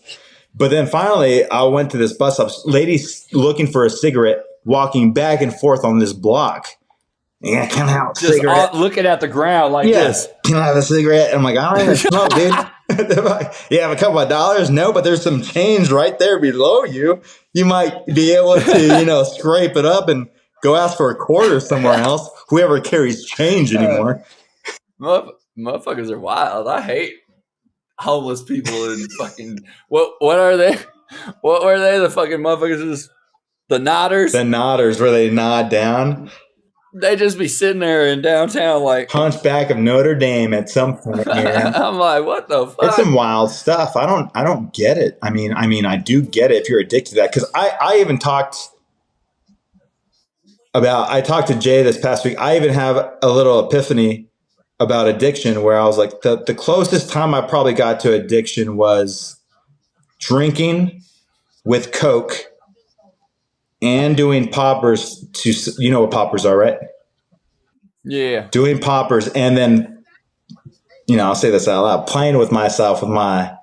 But then finally, I went to this bus stop. Lady's looking for a cigarette, walking back and forth on this block. Yeah, can I have a cigarette? Looking at the ground like this. Can I have a cigarette? I'm like, I don't even smoke, dude. Like, you have a couple of dollars? No, but there's some change right there below you. You might be able to, scrape it up and go ask for a quarter somewhere else. Whoever carries change anymore. Motherfuckers are wild. I hate homeless people and fucking what are they? What were they? The fucking motherfuckers, the nodders. The nodders, where they nod down. They just be sitting there in downtown like Hunchback of Notre Dame at some point. Man. I'm like, what the fuck? It's some wild stuff. I don't get it. I mean, I do get it if you're addicted to that. Because I even talked to Jay this past week. I even have a little epiphany about addiction where I was like, the closest time I probably got to addiction was drinking with Coke and doing poppers to, you know what poppers are, right? Yeah. Doing poppers and then, I'll say this out loud, playing with myself with my,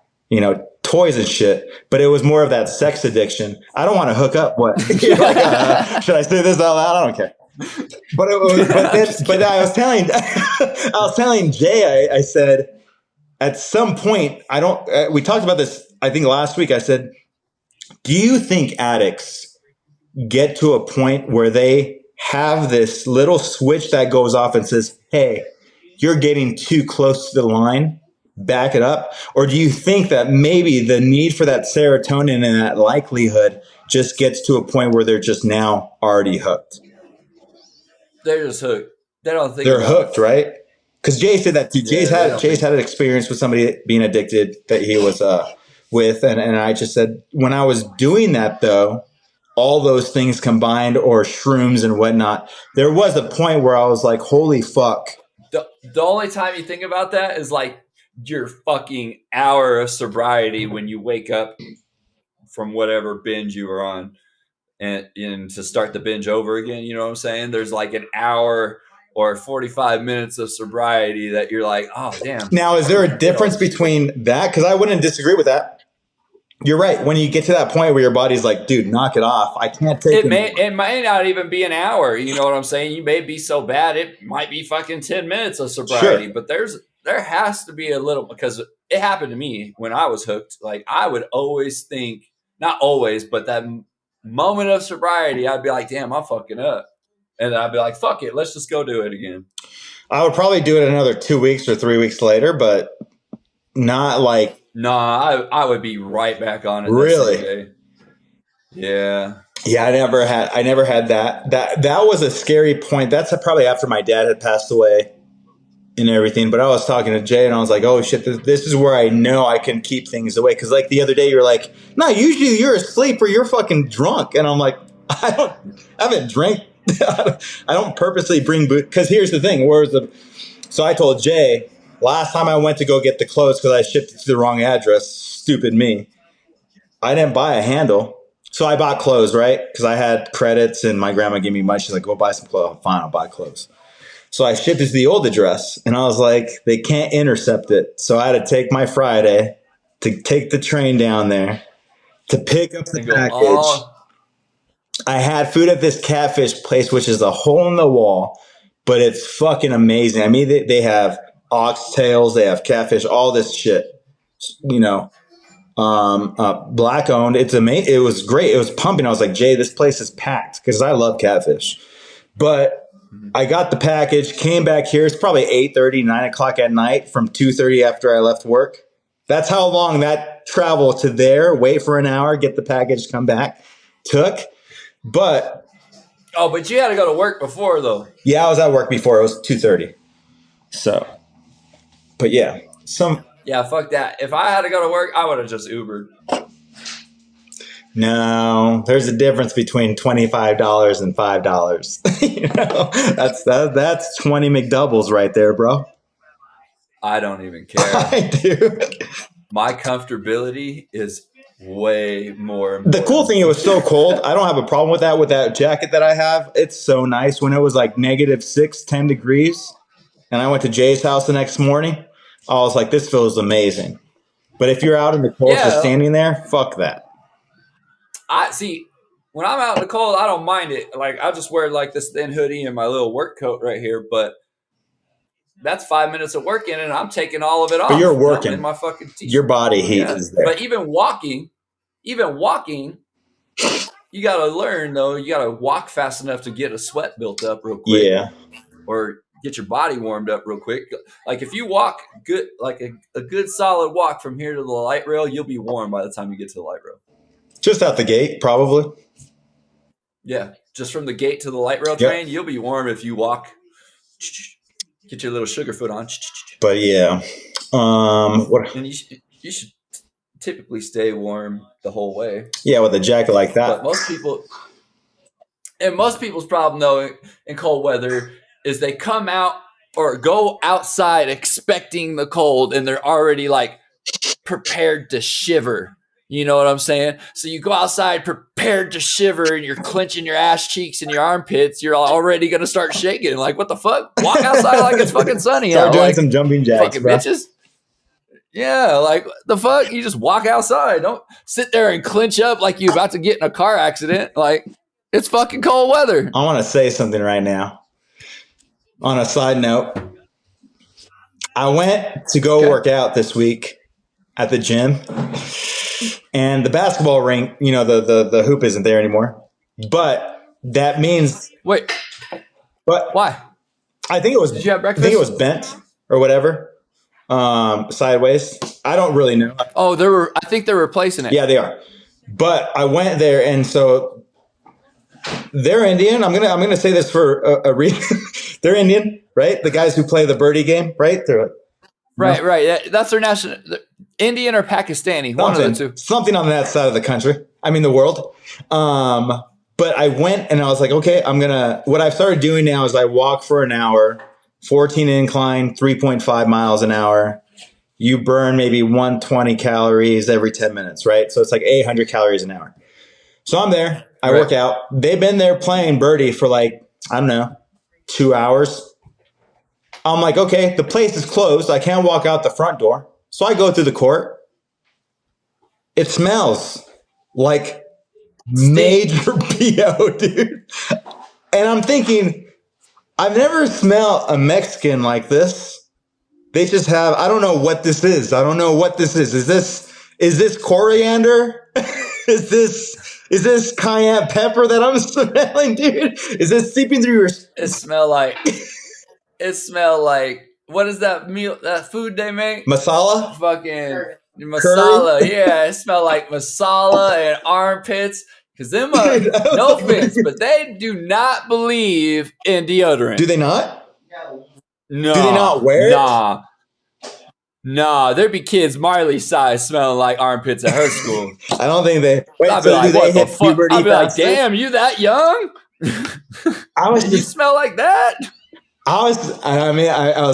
toys and shit. But it was more of that sex addiction. I don't want to hook up. What? You're like, should I say this out loud? I don't care. But it was, but I was telling, I was telling Jay, I said, at some point, I don't, we talked about this, I think last week. I said, do you think addicts get to a point where they have this little switch that goes off and says, hey, you're getting too close to the line, back it up? Or do you think that maybe the need for that serotonin and that likelihood just gets to a point where they're just now already hooked? They're just hooked. They don't think They're about it. hooked, right? Because Jay said that too. Yeah, they don't Jay's think. had an experience with somebody being addicted that he was with, and I just said when I was doing that though, all those things combined, or shrooms and whatnot, there was a point where I was like, holy fuck. The only time you think about that is like your fucking hour of sobriety when you wake up from whatever binge you were on, and to start the binge over again. You know what I'm saying? There's like an hour or 45 minutes of sobriety that you're like, oh damn, Now, is I there need a to get all difference this shit. between that? Because I wouldn't disagree with that. You're right. When you get to that point where your body's like, dude, knock it off. I can't take it anymore. It may not even be an hour. You know what I'm saying? You may be so bad it might be fucking 10 minutes of sobriety. Sure. But there has to be a little, because it happened to me when I was hooked. Like I would always think, not always, but that moment of sobriety, I'd be like, damn, I'm fucking up. And then I'd be like, fuck it, let's just go do it again. I would probably do it another 2 weeks or 3 weeks later, but not like Nah, I would be right back on it really. that same day. Yeah. Yeah, I never had that. That was a scary point. That's probably after my dad had passed away and everything. But I was talking to Jay and I was like, oh shit, this is where I know I can keep things away. Cause like the other day you were like, no, usually you're asleep or you're fucking drunk. And I'm like, I haven't drank. I don't purposely bring booze. Cause here's the thing. So I told Jay last time I went to go get the clothes cause I shipped it to the wrong address. Stupid me. I didn't buy a handle. So I bought clothes, right? Because I had credits and my grandma gave me money. She's like, go buy some clothes. Fine, I'll buy clothes. So I shipped it to the old address and I was like, they can't intercept it. So I had to take my Friday to take the train down there to pick up the And go, package. oh, I had food at this catfish place, which is a hole in the wall, but it's fucking amazing. I mean, they have oxtails, they have catfish, all this shit, you know. Black owned. It's amazing. It was great. It was pumping. I was like, Jay, this place is packed because I love catfish. But I got the package, came back here. It's probably 8:30, 9 o'clock at night from 2:30 after I left work. That's how long that travel to there, wait for an hour, get the package, come back took. But but you had to go to work before though. yeah, I was at work before. It was 2:30. So, but yeah, Yeah, fuck that. If I had to go to work, I would have just Ubered. no, there's a difference between $25 and $5. That's 20 McDoubles right there, bro. I don't even care. I do. My comfortability is way more important. The cool thing, it was so cold. I don't have a problem with that. With that jacket that I have, it's so nice. When it was like -6, 10 degrees, and I went to Jay's house the next morning, I was like, this feels amazing. But if you're out in the cold, just standing there, fuck that. I see. When I'm out in the cold, I don't mind it. Like I just wear like this thin hoodie and my little work coat right here. But that's 5 minutes of working, and I'm taking all of it off. But you're working. In my fucking t-shirt. Your body heat is there. But even walking, you got to learn though. You got to walk fast enough to get a sweat built up real quick. Yeah. Or get your body warmed up real quick. Like if you walk good, like a good solid walk from here to the light rail, you'll be warm by the time you get to the light rail. Just out the gate, probably. Yeah, just from the gate to the light rail train, you'll be warm if you walk. Get your little sugar foot on. But yeah, and you should typically stay warm the whole way. Yeah, with a jacket like that. But most people's problem though in cold weather is they come out or go outside expecting the cold and they're already like prepared to shiver You know what I'm saying? So you go outside prepared to shiver and you're clenching your ass cheeks and your armpits. You're already going to start shaking. Like, what the fuck? Walk outside like it's fucking sunny Start out. doing Like, some jumping jacks, fucking bro. bitches. Yeah, like, the fuck? You just walk outside. Don't sit there and clench up like you about to get in a car accident. Like, it's fucking cold weather. I want to say something right now. On a side note, I went to go work out this week at the gym, and the basketball rink, you know, the hoop isn't there anymore. But that means Wait, but why? I think it was Did you have I breakfast? think it was bent or whatever. Sideways. I don't really know. Oh, I think they're replacing it. Yeah, they are. But I went there, and so they're Indian. I'm gonna say this for a reason. They're Indian, right? The guys who play the birdie game, right? They're Right. That's their national. Indian or Pakistani, one of the two. Something on that side of the country. I mean, the world. But I went and I was like, okay, what I've started doing now is I walk for an hour, 14 incline, 3.5 miles an hour. You burn maybe 120 calories every 10 minutes, right? So it's like 800 calories an hour. So I'm there. I work out. They've been there playing birdie for like, I don't know, 2 hours. I'm like, okay, the place is closed. I can't walk out the front door. So I go through the court. It smells like major BO, dude. And I'm thinking, I've never smelled a Mexican like this. They just have, I don't know what this is. Is this coriander? Is this cayenne pepper that I'm smelling, dude? Is this seeping through your... It smell like what is that meal, that food they make? Masala? Fucking masala. Curry? Yeah, it smell like masala and armpits. Because them no offense, but they do not believe in deodorant. Do they not? No. Do they not wear it? Nah, there'd be kids Marley size smelling like armpits at her school. I don't think they. Wait, I'd be so like, do they hit puberty? I'd be like, damn, you that young? You smell like that? I was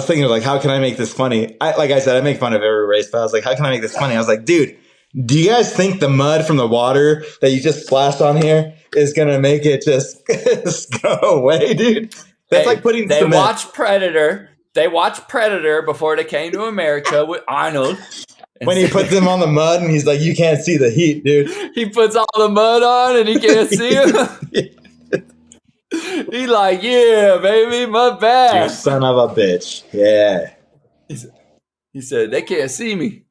thinking, like, how can I make this funny? Like I said, I make fun of every race, but I was like, how can I make this funny? I was like, dude, do you guys think the mud from the water that you just splashed on here is going to make it just go away, dude? That's like putting They cement. watched Predator. They watched Predator before they came to America with Arnold. When he puts them on the mud and he's like, you can't see the heat, dude. He puts all the mud on and he can't see him. He's like, yeah, baby, mud bad. You son of a bitch. Yeah. He said, they can't see me.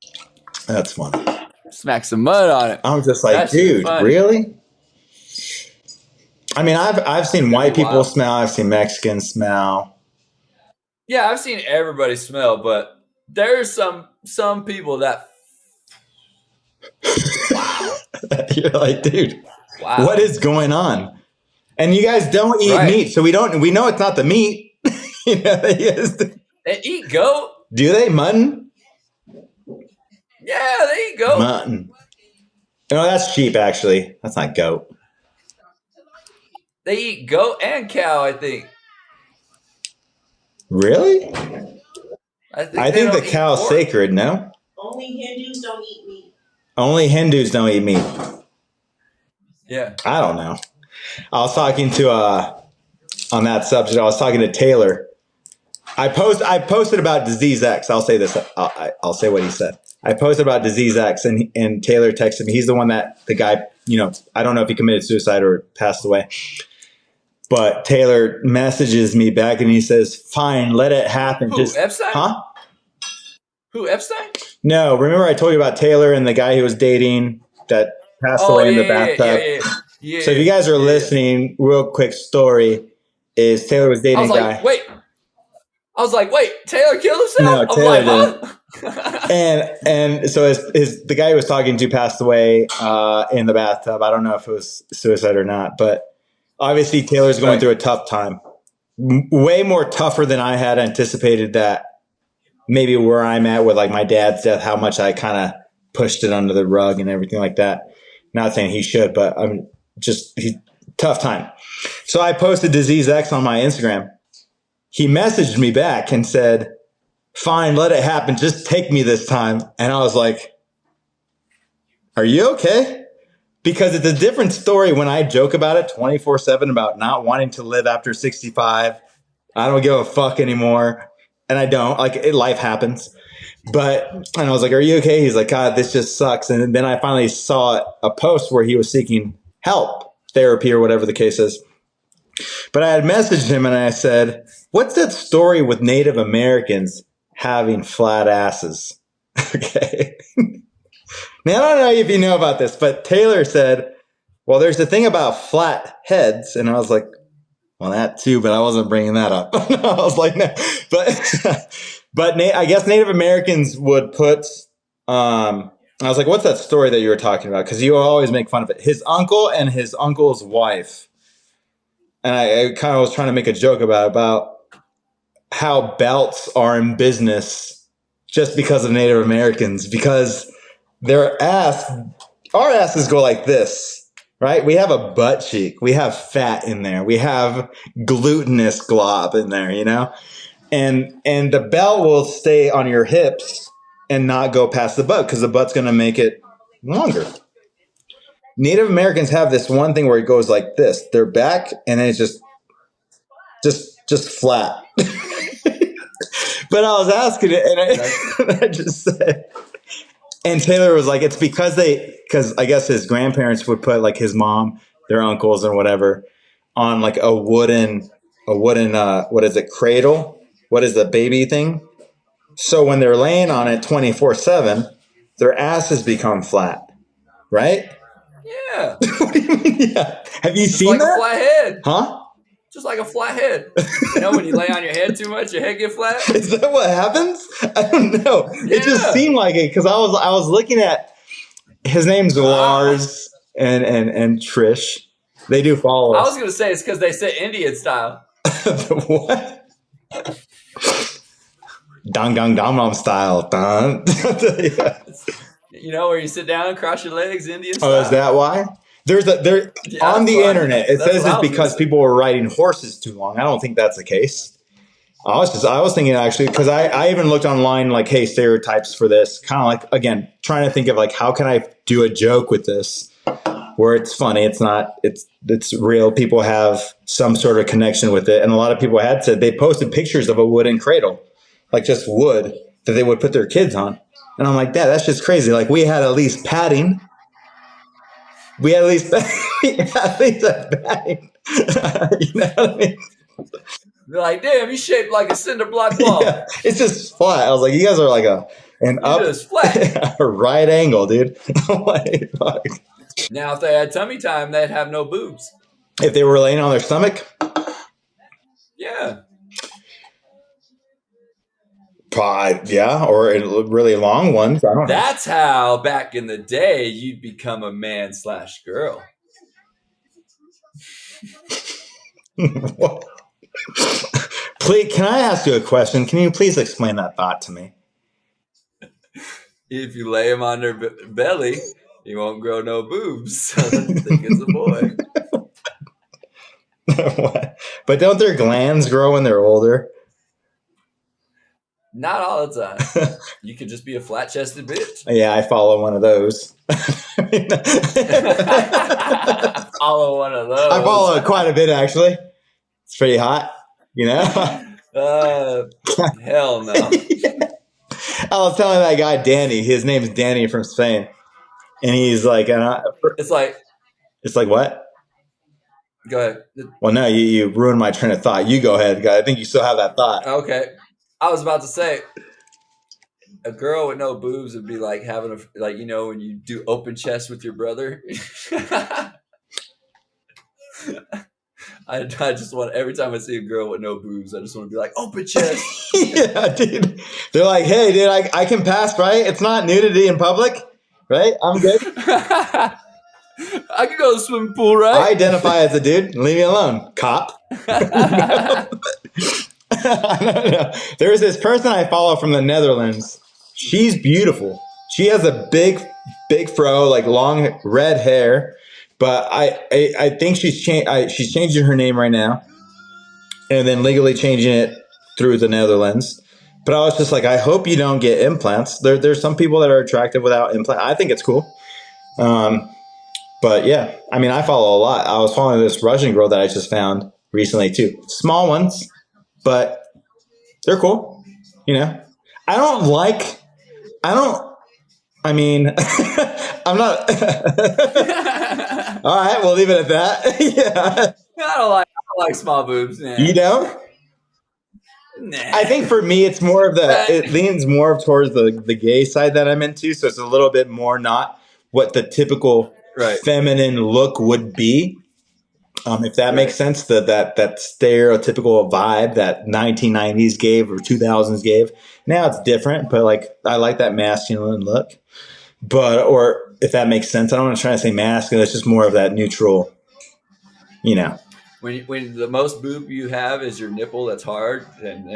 That's funny. Smack some mud on it. I'm just like, dude, really? I mean, I've seen white people smell. I've seen Mexicans smell. Yeah, I've seen everybody smell, but there's some people that. Wow. You're like, dude, what is going on? And you guys don't eat meat, so we know it's not the meat. You know, they eat goat. Do they? Mutton? Yeah, they eat goat. Mutton. No, that's sheep, actually. That's not goat. They eat goat and cow, I think. Really? I think the cow's sacred, no? Only Hindus don't eat meat. Only Hindus don't eat meat. Yeah. I don't know. I was talking to on that subject. I was talking to Taylor. I posted about Disease X. I'll say this. I'll say what he said. I posted about Disease X, and Taylor texted me. He's the guy. You know, I don't know if he committed suicide or passed away. But Taylor messages me back, and he says, "Fine, let it happen." Who, Epstein? Huh? Who, Epstein? No, remember I told you about Taylor and the guy he was dating that passed away in the bathtub. Yeah, so if you guys are listening, real quick story is Taylor was dating a guy. I was like, wait, Taylor killed himself? No, Taylor didn't. And so the guy he was talking to passed away in the bathtub. I don't know if it was suicide or not, but obviously Taylor's going through a tough time. Way more tougher than I had anticipated, that maybe where I'm at with like my dad's death, how much I kind of pushed it under the rug and everything like that. Not saying he should, but I'm just tough time. So I posted Disease X on my Instagram. He messaged me back and said, "Fine, let it happen. Just take me this time." And I was like, Are you okay? Because it's a different story when I joke about it 24/7 about not wanting to live after 65. I don't give a fuck anymore. And I don't. Life happens. And I was like, are you okay? He's like, God, this just sucks. And then I finally saw a post where he was seeking help, therapy, or whatever the case is. But I had messaged him and I said, what's that story with Native Americans having flat asses? Okay. Now, I don't know if you know about this, but Taylor said, well, there's the thing about flat heads. And I was like, well, that too, but I wasn't bringing that up. I was like, no. But I guess Native Americans would put, I was like, what's that story that you were talking about? Because you always make fun of it. His uncle and his uncle's wife. And I kind of was trying to make a joke about how belts are in business just because of Native Americans, because our asses go like this, right? We have a butt cheek. We have fat in there. We have glutinous glob in there, you know? And the belt will stay on your hips and not go past the butt because the butt's going to make it longer. Native Americans have this one thing where it goes like this. They're back and then it's just flat. But I was asking it and I just said, and Taylor was like, it's because I guess his grandparents would put like his mom, their uncles and whatever on like a wooden, what is it? Cradle? What is the baby thing? So when they're laying on it 24/7, their asses become flat, right? Yeah. What do you mean? Yeah. Have you seen like that? A flat head. Huh? Just like a flat head. You know, when you lay on your head too much, your head get flat. Is that what happens? I don't know. Yeah. It just seemed like it because I was looking at his name's Lars and Trish. They do follow us. I was gonna say it's because they sit Indian style. What? Dong dong dom dom style. Dun. Yeah. You know, where you sit down, cross your legs, Indian style. Oh, is that why? On the internet, it says it's because people were riding horses too long. I don't think that's the case. I was thinking actually, because I even looked online like, hey, stereotypes for this. Kind of like, again, trying to think of like, how can I do a joke with this where it's funny? It's not, it's real. People have some sort of connection with it. And a lot of people had said they posted pictures of a wooden cradle, like just wood that they would put their kids on. And I'm like, that's just crazy. Like we had at least padding. We had at least a padding. You know what I mean? They're like, damn, you shaped like a cinder block ball. Yeah, it's just flat. I was like, you guys are like an up just flat. a right angle, dude. Like, fuck. Now, if they had tummy time, they'd have no boobs. If they were laying on their stomach? Yeah. Probably, yeah, or really long ones. I don't know. That's how back in the day you'd become a man/girl. Please, can I ask you a question? Can you please explain that thought to me? If you lay them on their belly, you won't grow no boobs. So you think it's a boy. What? But don't their glands grow when they're older? Not all the time. You could just be a flat-chested bitch. Yeah, I follow one of those. Follow one of those. I follow it quite a bit, actually. It's pretty hot, you know? Hell no. Yeah. I was telling that guy, Danny. His name's Danny from Spain. And he's like... It's like what? Go ahead. Well, no, you ruined my train of thought. You go ahead, guy. I think you still have that thought. Okay. I was about to say, a girl with no boobs would be like having like, you know, when you do open chest with your brother. I just want, every time I see a girl with no boobs, I just want to be like, open chest. Yeah, dude. They're like, hey, dude, I can pass, right? It's not nudity in public, right? I'm good. I can go to the swimming pool, right? I identify as a dude. Leave me alone, cop. I don't know. There's this person I follow from the Netherlands. She's beautiful. She has a big fro, like long red hair. But I think she's changing her name right now, and then legally changing it through the Netherlands. But I was just like, I hope you don't get implants. There's some people that are attractive without implants. I think it's cool. But yeah, I mean, I follow a lot. I was following this Russian girl that I just found recently too. Small ones, but they're cool. You know, I don't like. I don't. I mean, I'm not. All right, we'll leave it at that. Yeah, I don't like small boobs. Nah. you don't. Nah. I think for me, it's more of it leans more towards the gay side that I'm into. So it's a little bit more not what the typical feminine look would be. If that makes sense, that stereotypical vibe that 1990s gave or 2000s gave. Now it's different, but like I like that masculine look. But or if that makes sense, I don't want to try to say masculine. It's just more of that neutral, you know. When the most boob you have is your nipple that's hard, then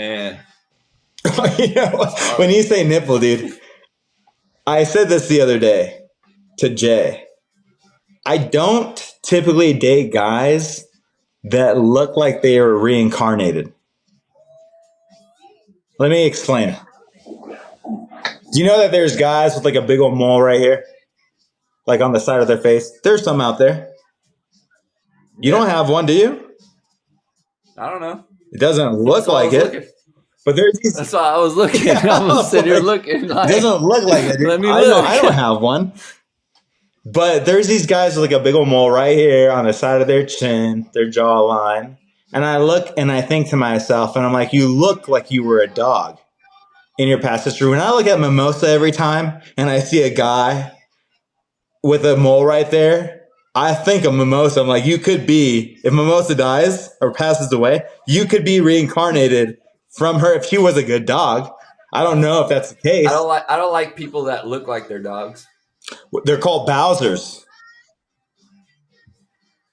You know, when you say nipple, dude, I said this the other day to Jay. I don't typically date guys that look like they are reincarnated. Let me explain. Do you know that there's guys with like a big old mole right here? Like on the side of their face? There's some out there. You don't have one, do you? I don't know. It doesn't look like it. Looking. But there's these. That's why I was looking. I was sitting here looking. Like, it doesn't look like it. Let me look. I don't have one. But there's these guys with like a big old mole right here on the side of their chin, their jawline. And I look and I think to myself, and I'm like, you look like you were a dog in your past history. When I look at Mimosa every time and I see a guy with a mole right there, I think of Mimosa. I'm like, you could be, if Mimosa dies or passes away, you could be reincarnated from her if she was a good dog. I don't know if that's the case. I don't like people that look like they're dogs. They're called Bowsers.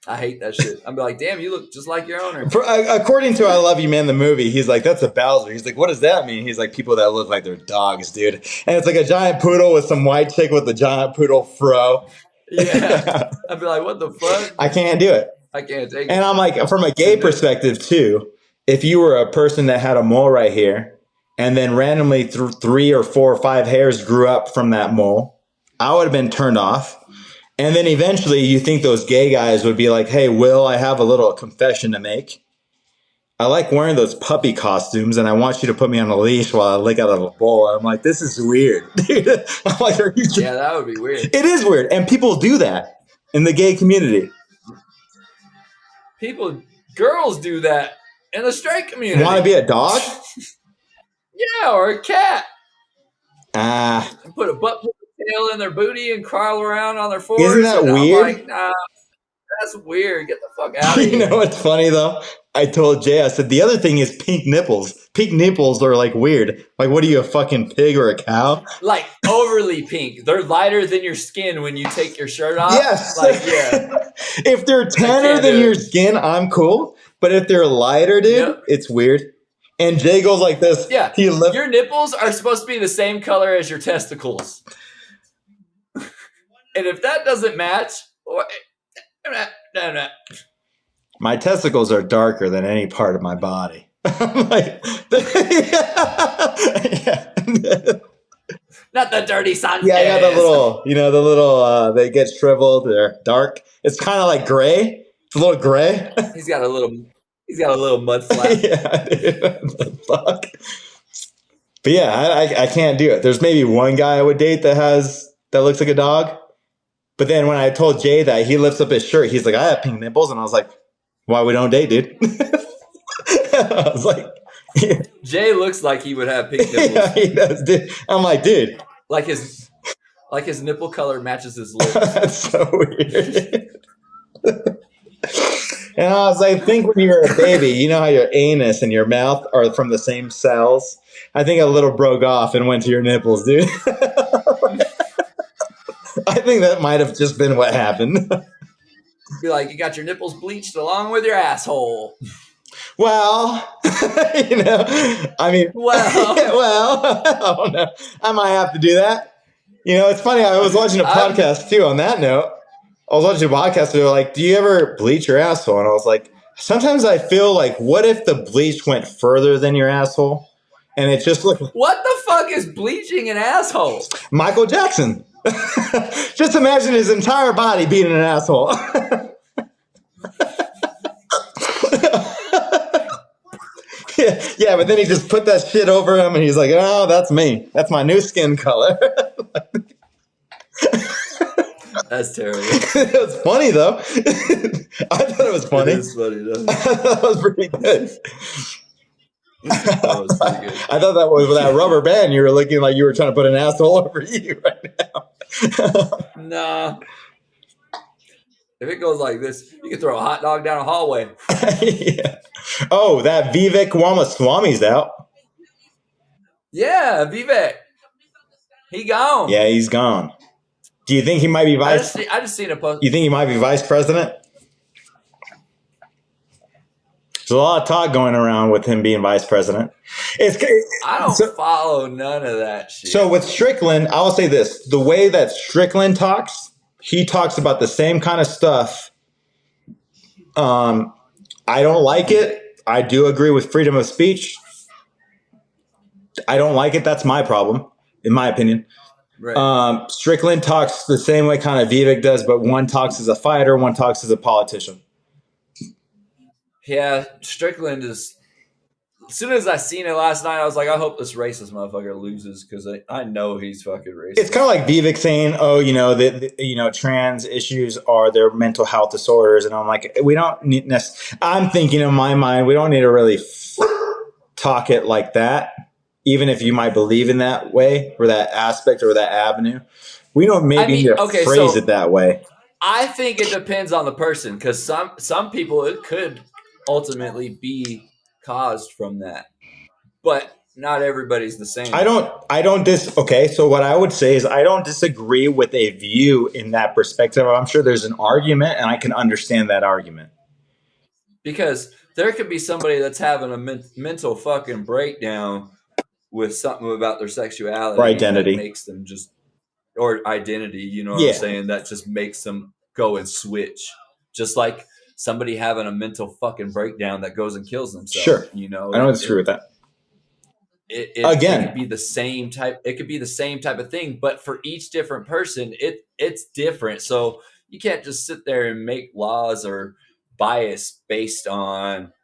I hate that shit. I'm like, damn, you look just like your owner. According to I Love You Man, the movie, he's like, that's a Bowser. He's like, what does that mean? He's like, people that look like they're dogs, dude. And it's like a giant poodle with some white chick with a giant poodle fro. Yeah. I'd be like, what the fuck? I can't do it. I can't take it. And I'm like, from a gay perspective, too, if you were a person that had a mole right here and then randomly 3 or 4 or 5 hairs grew up from that mole, I would have been turned off. And then eventually you think those gay guys would be like, hey, Will, I have a little confession to make. I like wearing those puppy costumes and I want you to put me on a leash while I lick out of a bowl. And I'm like, this is weird. Dude. I'm like, yeah, that would be weird. It is weird. And people do that in the gay community. Girls do that in the straight community. Want to be a dog? Yeah, or a cat. Put a tail in their booty and crawl around on their forehead. Isn't that weird? I'm like, nah, that's weird. Get the fuck out of here. You know what's funny though? I told Jay, I said, the other thing is pink nipples. Pink nipples are like weird. Like, what are you, a fucking pig or a cow? Like overly pink. They're lighter than your skin when you take your shirt off. Yes. Like, yeah. If they're tanner than your skin, I'm cool. But if they're lighter, dude, It's weird. And Jay goes like this. Yeah. Your nipples are supposed to be the same color as your testicles. And if that doesn't match, no. My testicles are darker than any part of my body. I'm like, not the dirty sun. Yeah, I got the little, they get shriveled. They're dark. It's kind of like gray. It's a little gray. He's got a little mud flap. Yeah, dude. Fuck. But yeah, I can't do it. There's maybe one guy I would date that looks like a dog. But then when I told Jay that, he lifts up his shirt. He's like, I have pink nipples. And I was like, why we don't date, dude? I was like, yeah. Jay looks like he would have pink nipples. Yeah, he does, dude. I'm like, dude. Like his nipple color matches his lips. That's so weird. And I was like, think when you're a baby, you know how your anus and your mouth are from the same cells? I think a little broke off and went to your nipples, dude. I think that might have just been what happened. Be like, you got your nipples bleached along with your asshole. Well, I mean, I don't know. I might have to do that. It's funny. I was watching a podcast too on that note. I was watching a podcast. They were like, do you ever bleach your asshole? And I was like, sometimes I feel like, what if the bleach went further than your asshole? And it just looked. What the fuck is bleaching an asshole? Michael Jackson. Just Just imagine his entire body being an asshole. Yeah, but then he just put that shit over him, and he's like, "Oh, that's me. That's my new skin color." That's terrible. It was funny though. I thought it was funny. It is funny though. That was pretty good. That was pretty good. I thought that was with that rubber band. You were looking like you were trying to put an asshole over you right now. Nah. If it goes like this, you can throw a hot dog down a hallway. Yeah. Oh, that Vivek Ramaswamy's out. Yeah, Vivek. He gone. Yeah, he's gone. Do you think he might be I vice? just seen a post. You think he might be vice president? There's a lot of talk going around with him being vice president. I don't follow none of that shit. So with Strickland, I will say this: the way that Strickland talks, he talks about the same kind of stuff. I don't like it. I do agree with freedom of speech. I don't like it. That's my problem, in my opinion. Right. Strickland talks the same way kind of Vivek does, but one talks as a fighter, one talks as a politician. Yeah, Strickland is. As soon as I seen it last night, I was like, I hope this racist motherfucker loses because I know he's fucking racist. It's kind of like Vivek saying, "Oh, trans issues are their mental health disorders," and I'm like, we don't need. I'm thinking in my mind, we don't need to really talk it like that. Even if you might believe in that way or that aspect or that avenue, we don't maybe need to phrase it that way. I think it depends on the person because some people it could ultimately be caused from that, but not everybody's the same. Okay, so what I would say is I don't disagree with a view in that perspective. I'm sure there's an argument, and I can understand that argument because there could be somebody that's having a mental fucking breakdown with something about their sexuality or identity that makes them or identity, you know what I'm saying? That just makes them go and switch. Just like somebody having a mental fucking breakdown that goes and kills themselves. Sure. You know, I don't disagree with that. It could be the same type. It could be the same type of thing, but for each different person, it's different. So you can't just sit there and make laws or bias based on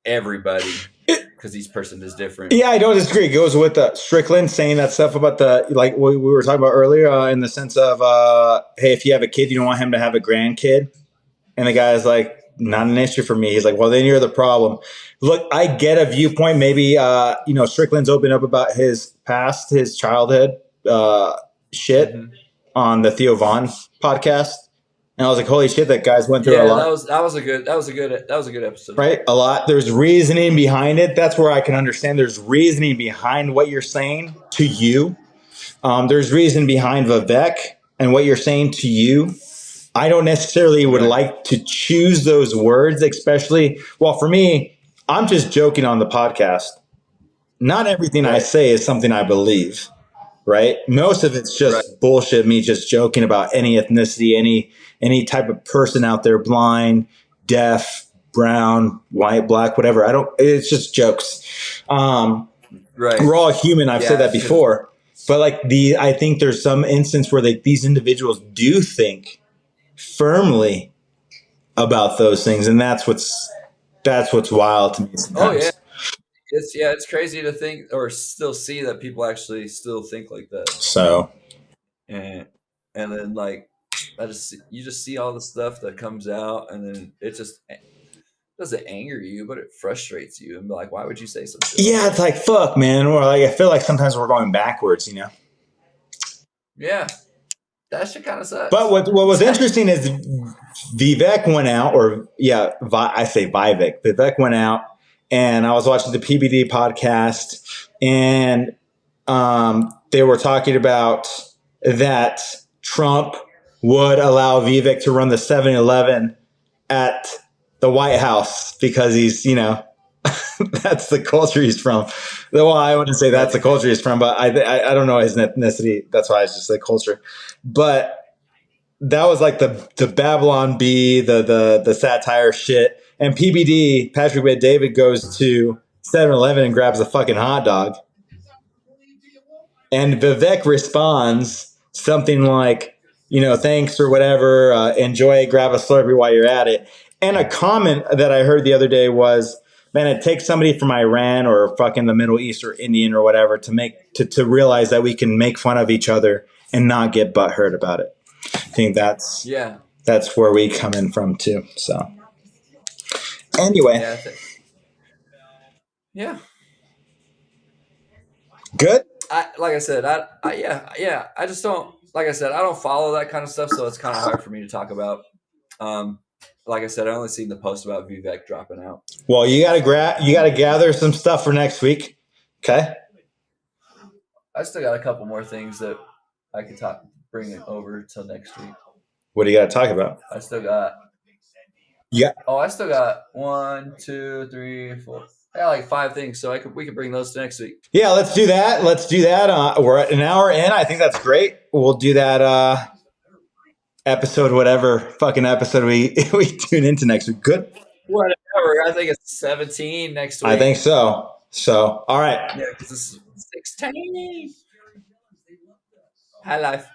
everybody. Because each person is different. Yeah, I don't disagree. It goes with Strickland saying that stuff about like what we were talking about earlier in the sense of, hey, if you have a kid, you don't want him to have a grandkid. And the guy's like, not an issue for me. He's like, well, then you're the problem. Look, I get a viewpoint. Maybe, Strickland's opened up about his past, his childhood shit on the Theo Vaughn podcast. And I was like, holy shit, that guy's went through a lot. That was a good episode. Right? A lot. There's reasoning behind it. That's where I can understand there's reasoning behind what you're saying to you. There's reason behind Vivek and what you're saying to you. I don't necessarily would like to choose those words, especially, well, for me, I'm just joking on the podcast. Not everything I say is something I believe, right? Most of it's just bullshit, me just joking about any ethnicity, any type of person out there, blind, deaf, brown, white, black, whatever. It's just jokes. We're all human. I've said that before, but I think there's some instance where these individuals do think firmly about those things. And that's what's wild to me sometimes. Oh yeah. It's crazy to think or still see that people actually still think like that. So, and then you just see all the stuff that comes out, and then it just doesn't anger you, but it frustrates you, and be like, why would you say something? Yeah, it's like fuck, man. Or I feel like sometimes we're going backwards, Yeah, that shit kind of sucks. But what was interesting is Vivek went out, I say Vivek. Vivek went out, and I was watching the PBD podcast, and they were talking about that Trump would allow Vivek to run the 7-Eleven at the White House because he's, that's the culture he's from. Well, I wouldn't say that's the culture he's from, but I don't know his ethnicity. That's why I just say culture. But that was like the Babylon Bee, the satire shit. And PBD, Patrick Bet-David, goes to 7-Eleven and grabs a fucking hot dog. And Vivek responds something like, thanks or whatever. Enjoy, grab a Slurpee while you're at it. And a comment that I heard the other day was, man, it takes somebody from Iran or fucking the Middle East or Indian or whatever to realize that we can make fun of each other and not get butthurt about it. I think that's Yeah. where we come in from too. So anyway, Yeah. Yeah. good. Like I said, yeah. I just don't. Like I said, I don't follow that kind of stuff, so it's kind of hard for me to talk about. Like I said, I only seen the post about Vivek dropping out. Well, you gotta gather some stuff for next week. Okay. I still got a couple more things that I could bring it over till next week. What do you got to talk about? I still got. Yeah. Oh, I still got 1, 2, 3, 4. I got like 5 things, so we could bring those to next week. Yeah, let's do that. We're at an hour in. I think that's great. We'll do that episode, whatever fucking episode we tune into next week. Good. Whatever. I think it's 17 next week. I think so. So, all right. Yeah, because it's 16. High life.